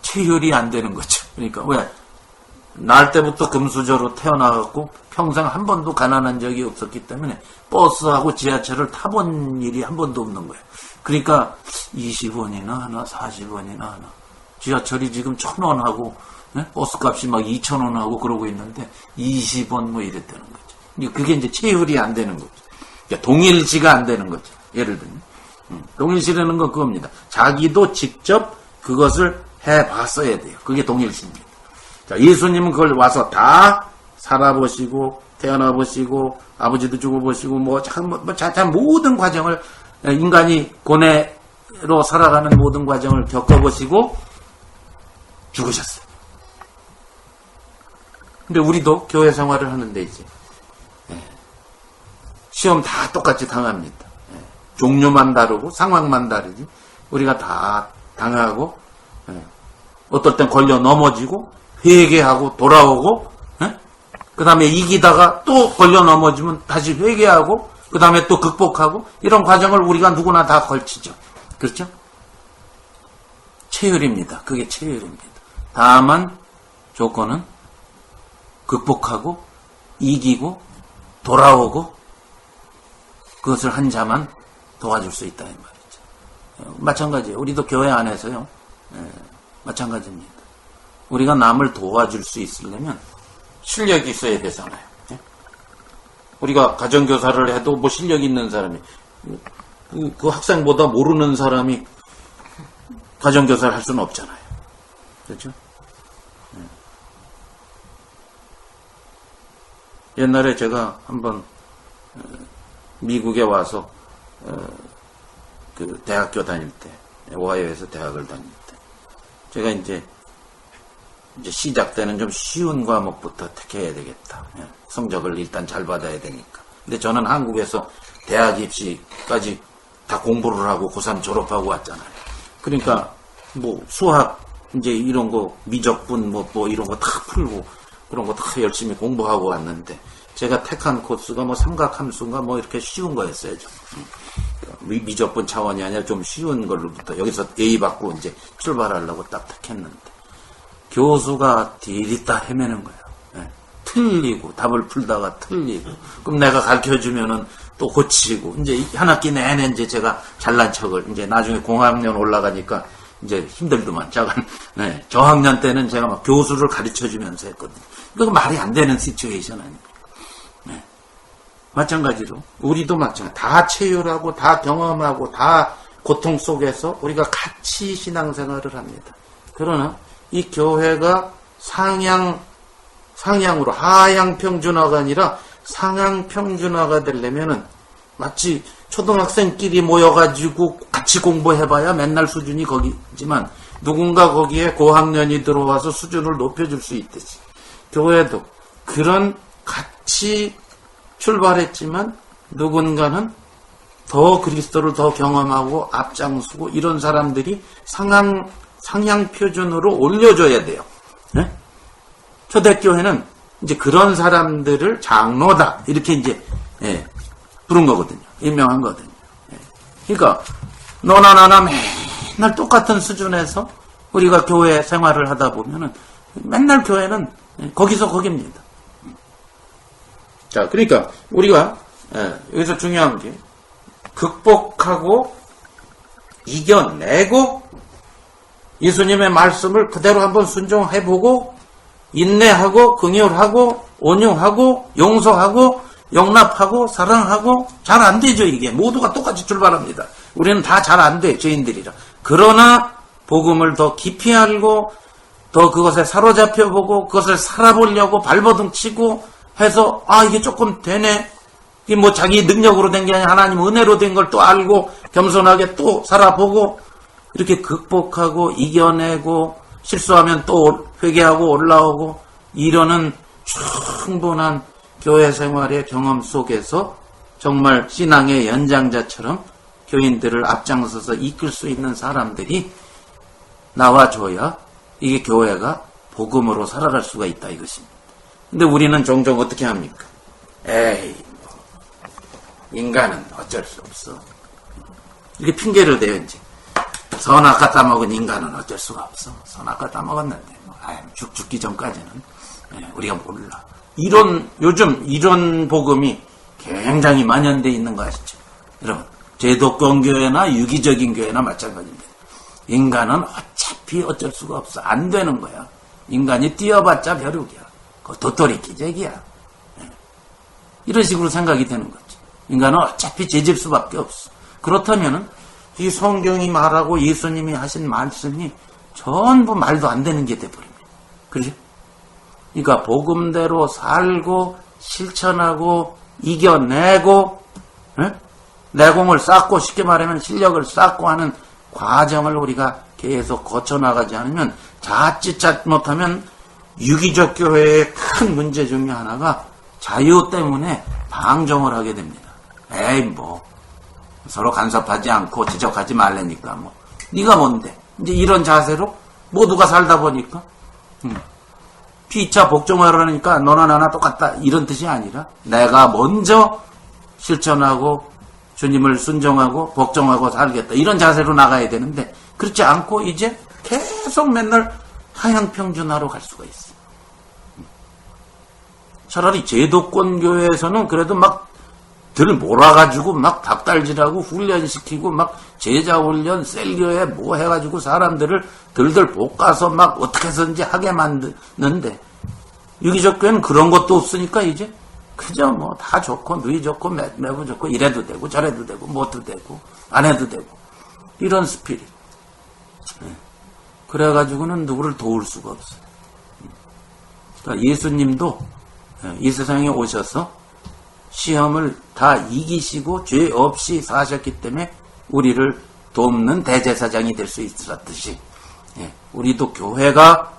Speaker 1: 체혈이 안 되는 거죠. 그러니까 왜? 날 때부터 금수저로 태어나갖고 평생 한 번도 가난한 적이 없었기 때문에 버스하고 지하철을 타본 일이 한 번도 없는 거예요. 그러니까 20원이나 하나 40원이나 하나 지하철이 지금 1,000원하고 버스값이 막 2,000원하고 그러고 있는데 20원 뭐 이랬다는 거죠. 그게 이제 체율이 안 되는 거죠. 그러니까 동일시가 안 되는 거죠. 예를 들면 동일시라는 건 그겁니다. 자기도 직접 그것을 해봤어야 돼요. 그게 동일시입니다. 자, 예수님은 그걸 와서 다 살아보시고 태어나보시고 아버지도 죽어보시고 참 모든 과정을 인간이 고뇌로 살아가는 모든 과정을 겪어보시고 죽으셨어요. 근데 우리도 교회 생활을 하는데 이제 시험 다 똑같이 당합니다. 종류만 다르고 상황만 다르지 우리가 다 당하고 어떨 땐 걸려 넘어지고 회개하고 돌아오고 그 다음에 이기다가 또 걸려 넘어지면 다시 회개하고 그 다음에 또 극복하고 이런 과정을 우리가 누구나 다 걸치죠. 그렇죠? 체혈입니다. 그게 체혈입니다. 다만 조건은 극복하고 이기고 돌아오고 그것을 한 자만 도와줄 수 있다 이 말이죠. 마찬가지예요. 우리도 교회 안에서요. 마찬가지입니다. 우리가 남을 도와줄 수 있으려면 실력이 있어야 되잖아요. 우리가 가정교사를 해도 뭐 실력 있는 사람이 그 학생보다 모르는 사람이 가정교사를 할 수는 없잖아요. 그렇죠? 옛날에 제가 한번 미국에 와서 그 대학교 다닐 때 오하이오에서 대학을 다닐 때 제가 이제 시작 때는 좀 쉬운 과목부터 택해야 되겠다. 성적을 일단 잘 받아야 되니까. 근데 저는 한국에서 대학 입시까지 다 공부를 하고 고3 졸업하고 왔잖아요. 그러니까 뭐 수학 이제 이런 거 미적분 뭐 이런 거 다 풀고 그런 거 다 열심히 공부하고 왔는데 제가 택한 코스가 뭐 삼각함수인가 뭐 이렇게 쉬운 거였어요. 미적분 차원이 아니라 좀 쉬운 걸로부터 여기서 A 받고 이제 출발하려고 딱 택했는데 교수가 디리다 헤매는 거예요. 틀리고 답을 풀다가 틀리고 그럼 내가 가르쳐주면은 또 고치고 이제 한 학기 내내 이제 제가 잘난 척을 이제 나중에 공학년 올라가니까 이제 힘들더만 저학년 때는 제가 막 교수를 가르쳐주면서 했거든요. 그거 말이 안 되는 시츄에이션 아닙니까? 마찬가지로 우리도 마찬가지 다 체휼하고 다 경험하고 다 고통 속에서 우리가 같이 신앙생활을 합니다. 그러나 이 교회가 상향으로 하향 평준화가 아니라 상향 평준화가 되려면은 마치 초등학생끼리 모여가지고 같이 공부해봐야 맨날 수준이 거기지만 누군가 거기에 고학년이 들어와서 수준을 높여줄 수 있듯이 교회도 그런 같이 출발했지만 누군가는 더 그리스도를 더 경험하고 앞장서고 이런 사람들이 상향 표준으로 올려줘야 돼요. 네? 초대교회는 이제 그런 사람들을 장로다 이렇게 이제 부른 거거든요. 임명한 거거든요. 그러니까 너나 나나 맨날 똑같은 수준에서 우리가 교회 생활을 하다 보면은 맨날 교회는 거기서 거기입니다. 자, 그러니까 우리가 여기서 중요한 게 극복하고 이겨내고 예수님의 말씀을 그대로 한번 순종해보고 인내하고 긍휼하고 온유하고 용서하고 용납하고 사랑하고 잘 안 되죠. 이게 모두가 똑같이 출발합니다. 우리는 다 잘 안 돼, 죄인들이라. 그러나 복음을 더 깊이 알고 더 그것에 사로잡혀 보고 그것을 살아보려고 발버둥 치고 해서 이게 조금 되네. 이게 뭐 자기 능력으로 된 게 아니라 하나님 은혜로 된 걸 또 알고 겸손하게 또 살아보고 이렇게 극복하고 이겨내고 실수하면 또 회개하고 올라오고 이러는 충분한 교회 생활의 경험 속에서 정말 신앙의 연장자처럼 교인들을 앞장서서 이끌 수 있는 사람들이 나와줘야 이게 교회가 복음으로 살아갈 수가 있다 이것입니다. 근데 우리는 종종 어떻게 합니까? 에이, 인간은 어쩔 수 없어. 이렇게 핑계를 대요, 이제. 선악과 따먹은 인간은 어쩔 수가 없어. 선악과 따먹었는데, 죽기 전까지는 우리가 몰라. 요즘 이런 복음이 굉장히 만연되어 있는 거 아시죠? 여러분, 제도권 교회나 유기적인 교회나 마찬가지입니다. 인간은 어차피 어쩔 수가 없어. 안 되는 거야. 인간이 뛰어봤자 벼룩이야. 그거 도토리 기적이야. 이런 식으로 생각이 되는 거지. 인간은 어차피 죄질 수밖에 없어. 그렇다면은 이 성경이 말하고 예수님이 하신 말씀이 전부 말도 안 되는 게 돼버립니다. 그렇죠? 그러니까 복음대로 살고 실천하고 이겨내고 내공을 쌓고 쉽게 말하면 실력을 쌓고 하는 과정을 우리가 계속 거쳐나가지 않으면 자칫 잘못하면 유기적 교회의 큰 문제 중에 하나가 자유 때문에 방종을 하게 됩니다. 에이 뭐 서로 간섭하지 않고 지적하지 말라니까 뭐 네가 뭔데 이제 이런 자세로 모두가 살다 보니까 피차 복종하라니까 너나 나나 똑같다 이런 뜻이 아니라 내가 먼저 실천하고 주님을 순종하고 복종하고 살겠다 이런 자세로 나가야 되는데 그렇지 않고 이제 계속 맨날 하향평준화로 갈 수가 있어. 차라리 제도권 교회에서는 그래도 막 들 몰아가지고 막 닭달질하고 훈련시키고 막 제자훈련 셀교회 뭐 해가지고 사람들을 들들 볶아서 막 어떻게 해서든지 하게 만드는데 유기적 교회는 그런 것도 없으니까 이제 그저 뭐 다 좋고 누이 좋고 매부 좋고 이래도 되고 저래도 되고 뭐도 되고 안 해도 되고 이런 스피릿. 그래가지고는 누구를 도울 수가 없어. 그러니까 예수님도 이 세상에 오셔서 시험을 다 이기시고 죄 없이 사셨기 때문에 우리를 돕는 대제사장이 될 수 있었듯이 우리도 교회가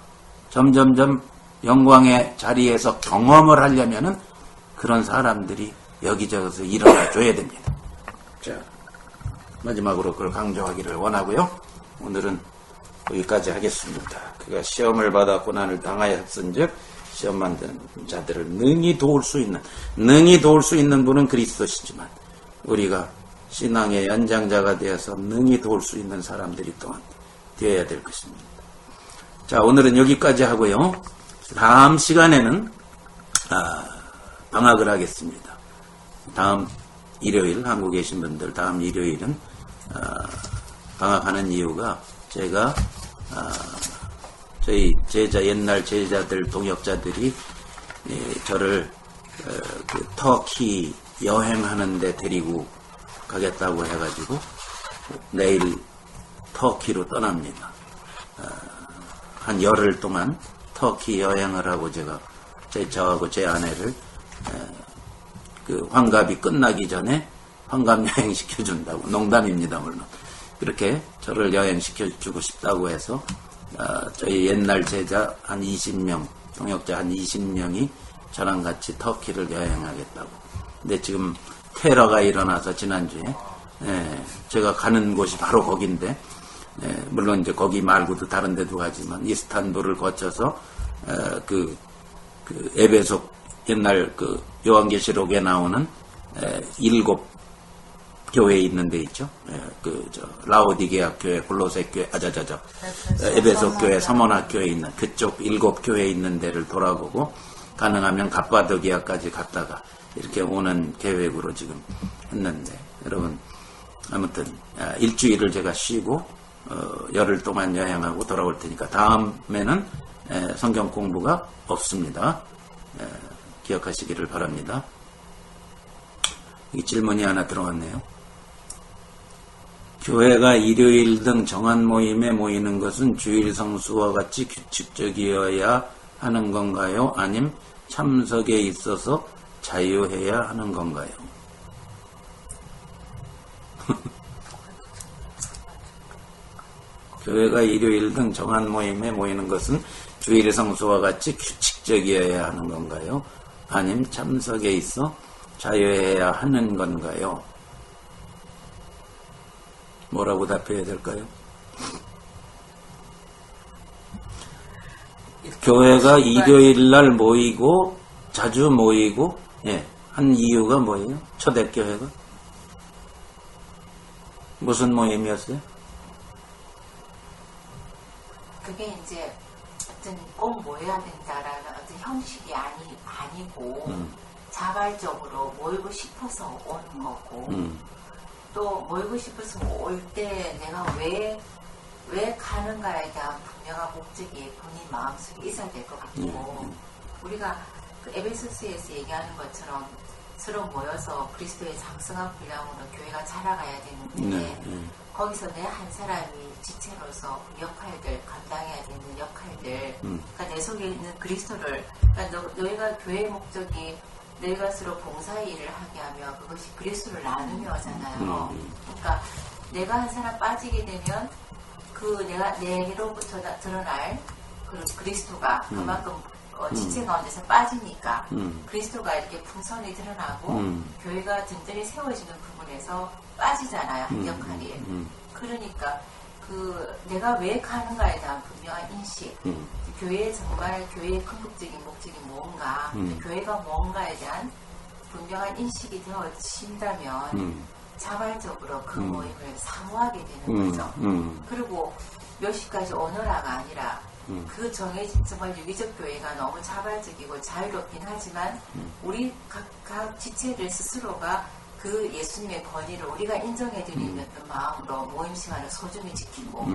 Speaker 1: 점점점 영광의 자리에서 경험을 하려면은 그런 사람들이 여기저기서 일어나줘야 됩니다. 자, 마지막으로 그걸 강조하기를 원하고요. 오늘은 여기까지 하겠습니다. 그가 시험을 받아 고난을 당하여 학선즉 시험 만드는 자들을 능히 도울 수 있는 분은 그리스도시지만 우리가 신앙의 연장자가 되어서 능히 도울 수 있는 사람들이 또한 되어야 될 것입니다. 자, 오늘은 여기까지 하고요. 다음 시간에는 방학을 하겠습니다. 다음 일요일 한국에 계신 분들 다음 일요일은 방학하는 이유가 제가 저희 옛날 제자들 동역자들이 저를 그 터키 여행하는데 데리고 가겠다고 해가지고 내일 터키로 떠납니다. 한 열흘 동안 터키 여행을 하고 저하고 제 아내를 그 환갑이 끝나기 전에 환갑 여행 시켜준다고. 농담입니다, 물론. 그렇게 저를 여행시켜주고 싶다고 해서 저희 옛날 제자 한 20명, 동역자 한 20명이 저랑 같이 터키를 여행하겠다고. 근데 지금 테러가 일어나서 지난주에 제가 가는 곳이 바로 거긴데, 물론 이제 거기 말고도 다른 데도 가지만 이스탄불을 거쳐서 그 에베소 옛날 그 요한계시록에 나오는 7 교회 있는 데 있죠. 라오디게아 교회, 골로새 교회, 에베소 교회, 서머나 교회 있는 그쪽 7 교회 있는 데를 돌아보고 가능하면 갑바도기아까지 갔다가 이렇게 오는 계획으로 지금 했는데, 여러분 아무튼 일주일을 제가 쉬고 열흘 동안 여행하고 돌아올 테니까 다음에는 성경 공부가 없습니다. 기억하시기를 바랍니다. 이 질문이 하나 들어왔네요. 교회가 일요일 등 정한 모임에 모이는 것은 주일 성수와 같이 규칙적이어야 하는 건가요? 아님 참석에 있어서 자유해야 하는 건가요? 교회가 일요일 등 정한 모임에 모이는 것은 주일 성수와 같이 규칙적이어야 하는 건가요? 아님 참석에 있어 자유해야 하는 건가요? 뭐라고 답해야 될까요? 교회가 일요일 날 모이고 자주 모이고 한 이유가 뭐예요? 초대교회가 무슨 모임이었어요?
Speaker 4: 그게 이제 어떤 꼭 모여야 된다라는 어떤 형식이 아니고 자발적으로 모이고 싶어서 오는 거고, 또 모이고 싶어서 올 때 내가 왜 가는가에 대한 분명한 목적이 본인 마음속에 있어야 될 것 같고, 우리가 그 에베소스에서 얘기하는 것처럼 서로 모여서 그리스도의 장성한 분량으로 교회가 자라가야 되는데, 거기서 내 한 사람이 지체로서 역할들, 감당해야 되는 역할들, 그러니까 내 속에 있는 그리스도를, 그러니까 너희가 교회의 목적이 너희가 서로 봉사의 일을 하게 하며 그것이 그리스도를 나누며잖아요. 그러니까 내가 한 사람 빠지게 되면 내로부터 드러날 그 그리스도가 그만큼 지체 가운데서 빠지니까 그리스도가 이렇게 풍성히 드러나고 교회가 든든히 세워지는 부분에서 빠지잖아요, 한 역할이. 그러니까 내가 왜 가는가에 대한 분명한 인식, 교회의 궁극적인 목적이 뭔가, 교회가 뭔가에 대한 분명한 인식이 되어진다면 자발적으로 그 모임을 사모하게 되는 거죠. 그리고 몇 시까지 오너라가 아니라 그 정해진 정말 유기적 교회가 너무 자발적이고 자유롭긴 하지만 우리 각 지체들 스스로가 그 예수님의 권위를 우리가 인정해드리는 마음으로 모임 시간을 소중히 지키고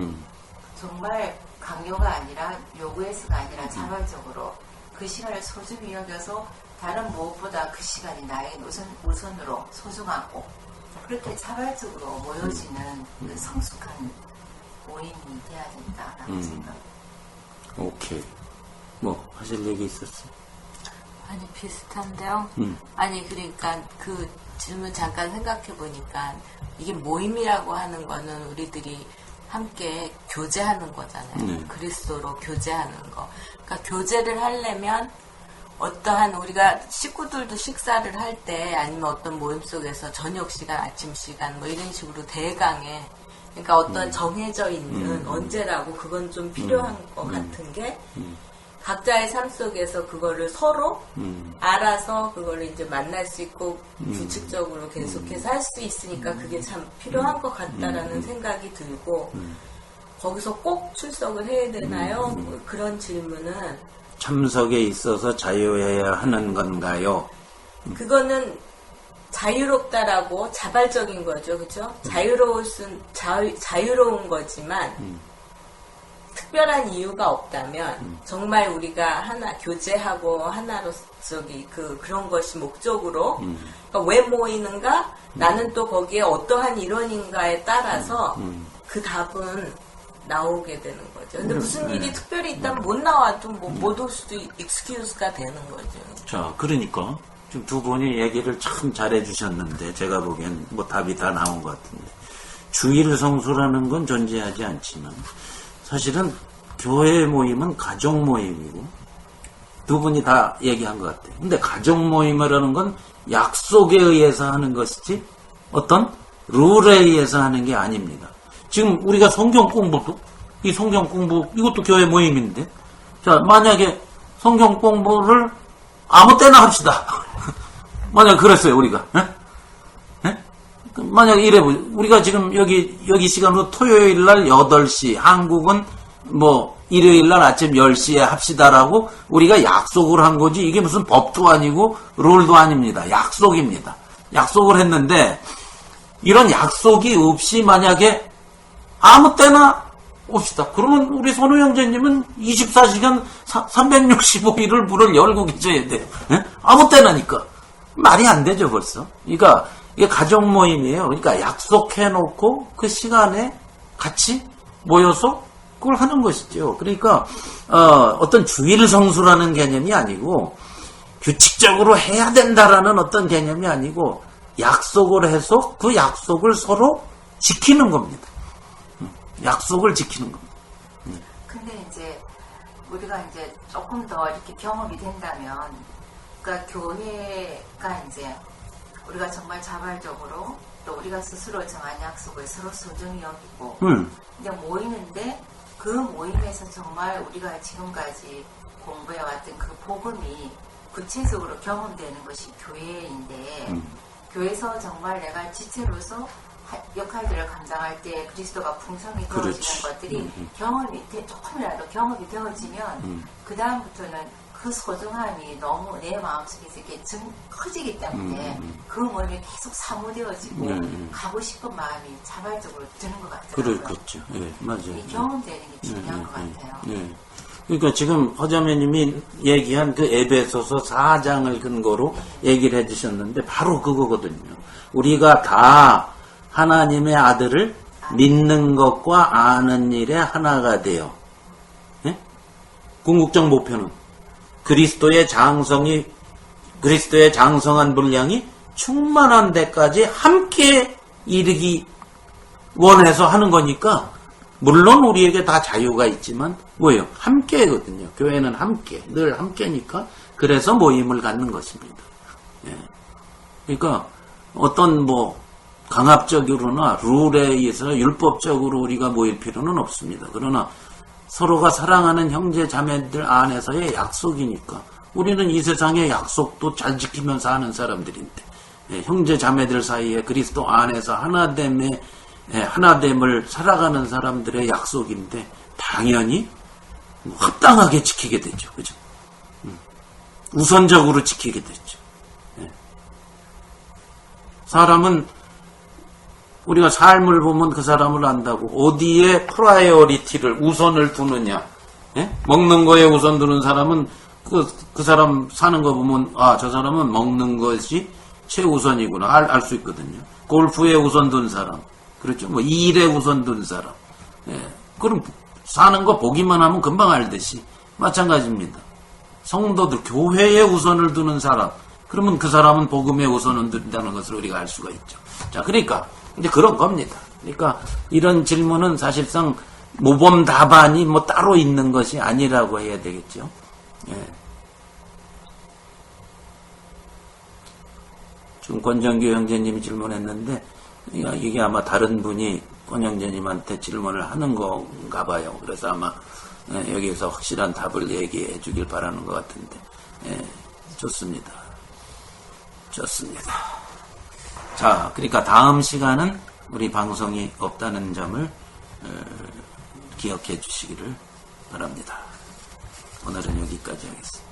Speaker 4: 정말 강요가 아니라 요구해서가 아니라 자발적으로 그 시간을 소중히 여겨서 다른 무엇보다 그 시간이 나에게 우선으로 소중하고 그렇게 자발적으로 모여지는 그 성숙한 모임이 돼야 된다라고 생각합니다.
Speaker 1: 오케이. 뭐 하실 얘기 있었어요?
Speaker 5: 아니 비슷한데요. 아니 그러니까 그 질문 잠깐 생각해 보니까 이게 모임이라고 하는 거는 우리들이 함께 교제하는 거잖아요. 그리스도로 교제하는 거. 그러니까 교제를 하려면 어떠한 우리가 식구들도 식사를 할 때 아니면 어떤 모임 속에서 저녁 시간, 아침 시간 뭐 이런 식으로 대강에 그러니까 어떤 정해져 있는 언제라고 그건 좀 필요한 것 같은 게 각자의 삶 속에서 그거를 서로 알아서 그거를 이제 만날 수 있고 규칙적으로 계속해서 할 수 있으니까 그게 참 필요한 것 같다라는 생각이 들고 거기서 꼭 출석을 해야 되나요? 뭐 그런 질문은
Speaker 1: 참석에 있어서 자유해야 하는 건가요?
Speaker 5: 그거는 자유롭다라고 자발적인 거죠, 그렇죠? 자유로운 거지만 특별한 이유가 없다면 정말 우리가 하나 교제하고 하나로 그런 것이 목적으로 그러니까 왜 모이는가? 나는 또 거기에 어떠한 일원인가에 따라서 그 답은 나오게 되는 거죠. 근데 무슨 일이 특별히 있다면 못 나와도 못 올 수도 익스큐즈가 되는 거죠.
Speaker 1: 자, 그러니까 지금 두 분이 얘기를 참 잘해 주셨는데 제가 보기엔 뭐 답이 다 나온 것 같은데 주일 성수라는 건 존재하지 않지만 사실은 교회 모임은 가족 모임이고 두 분이 다 얘기한 것 같아요. 근데 가족 모임이라는 건 약속에 의해서 하는 것이지 어떤 룰에 의해서 하는 게 아닙니다. 지금 우리가 성경 공부도 이 성경 공부 이것도 교회 모임인데 자 만약에 성경 공부를 아무 때나 합시다. 만약 그랬어요 우리가 만약 이래 보죠. 우리가 지금 여기 시간으로 토요일 날 8시 한국은 뭐 일요일 날 아침 10시에 합시다라고 우리가 약속을 한 거지 이게 무슨 법도 아니고 룰도 아닙니다. 약속입니다. 약속을 했는데 이런 약속이 없이 만약에 아무 때나 옵시다. 그러면 우리 선우 형제님은 24시간 365일을 문을 열고 계셔야 돼요. 아무 때나니까. 말이 안 되죠 벌써. 그러니까 이게 가족 모임이에요. 그러니까 약속해놓고 그 시간에 같이 모여서 그걸 하는 것이죠. 그러니까 어떤 주일 성수라는 개념이 아니고 규칙적으로 해야 된다라는 어떤 개념이 아니고 약속을 해서 그 약속을 서로 지키는 겁니다. 약속을 지키는 겁니다.
Speaker 4: 근데 이제 우리가 이제 조금 더 이렇게 경험이 된다면, 그러니까 교회가 이제 우리가 정말 자발적으로 또 우리가 스스로 정한 약속을 서로 소중히 여기고 이제 모이는데 그 모임에서 정말 우리가 지금까지 공부해왔던 그 복음이 구체적으로 경험되는 것이 교회인데 교회에서 정말 내가 지체로서 역할들을 감당할 때 그리스도가 풍성히 되어지는
Speaker 1: 그렇지.
Speaker 4: 것들이 경험이 조금이라도 경험이 되어지면 그 다음부터는 그 소중함이 너무 내 마음속에서 이렇게 커지기 때문에 그 모임이 계속 사무되어지고 가고 싶은 마음이 자발적으로 드는 것 같아요.
Speaker 1: 그렇죠. 예, 맞아요.
Speaker 4: 이 경험되는 게 중요한 것 같아요.
Speaker 1: 예. 그러니까 지금 허자매님이 얘기한 그 에베소서 4장을 근거로 얘기를 해주셨는데 바로 그거거든요. 우리가 다 하나님의 아들을 믿는 것과 아는 일에 하나가 되어 예? 궁극적 목표는 그리스도의 장성한 분량이 충만한 데까지 함께 이르기 원해서 하는 거니까 물론 우리에게 다 자유가 있지만 뭐예요? 함께거든요. 교회는 함께, 늘 함께니까 그래서 모임을 갖는 것입니다. 예. 그러니까 어떤 뭐 강압적으로나 룰에 의해서 율법적으로 우리가 모일 필요는 없습니다. 그러나 서로가 사랑하는 형제 자매들 안에서의 약속이니까 우리는 이 세상의 약속도 잘 지키면서 하는 사람들인데 예, 형제 자매들 사이에 그리스도 안에서 하나됨을 살아가는 사람들의 약속인데 당연히 합당하게 지키게 되죠. 그죠? 우선적으로 지키게 되죠. 예. 사람은 우리가 삶을 보면 그 사람을 안다고 어디에 프라이어리티를 우선을 두느냐. 예? 먹는 거에 우선 두는 사람은 그 사람 사는 거 보면 아, 저 사람은 먹는 것이 최우선이구나 알 수 있거든요. 골프에 우선 둔 사람, 그렇죠. 뭐 일에 우선 둔 사람. 예. 그럼 사는 거 보기만 하면 금방 알듯이 마찬가지입니다. 성도들 교회에 우선을 두는 사람, 그러면 그 사람은 복음에 우선을 둔다는 것을 우리가 알 수가 있죠. 자, 그러니까 이제 그런 겁니다. 그러니까 이런 질문은 사실상 모범 답안이 뭐 따로 있는 것이 아니라고 해야 되겠죠. 예. 지금 권정규 형제님이 질문했는데 이게 아마 다른 분이 권 형제님한테 질문을 하는 건가 봐요. 그래서 아마 여기에서 확실한 답을 얘기해 주길 바라는 것 같은데 예. 좋습니다. 자, 그러니까 다음 시간은 우리 방송이 없다는 점을 기억해 주시기를 바랍니다. 오늘은 여기까지 하겠습니다.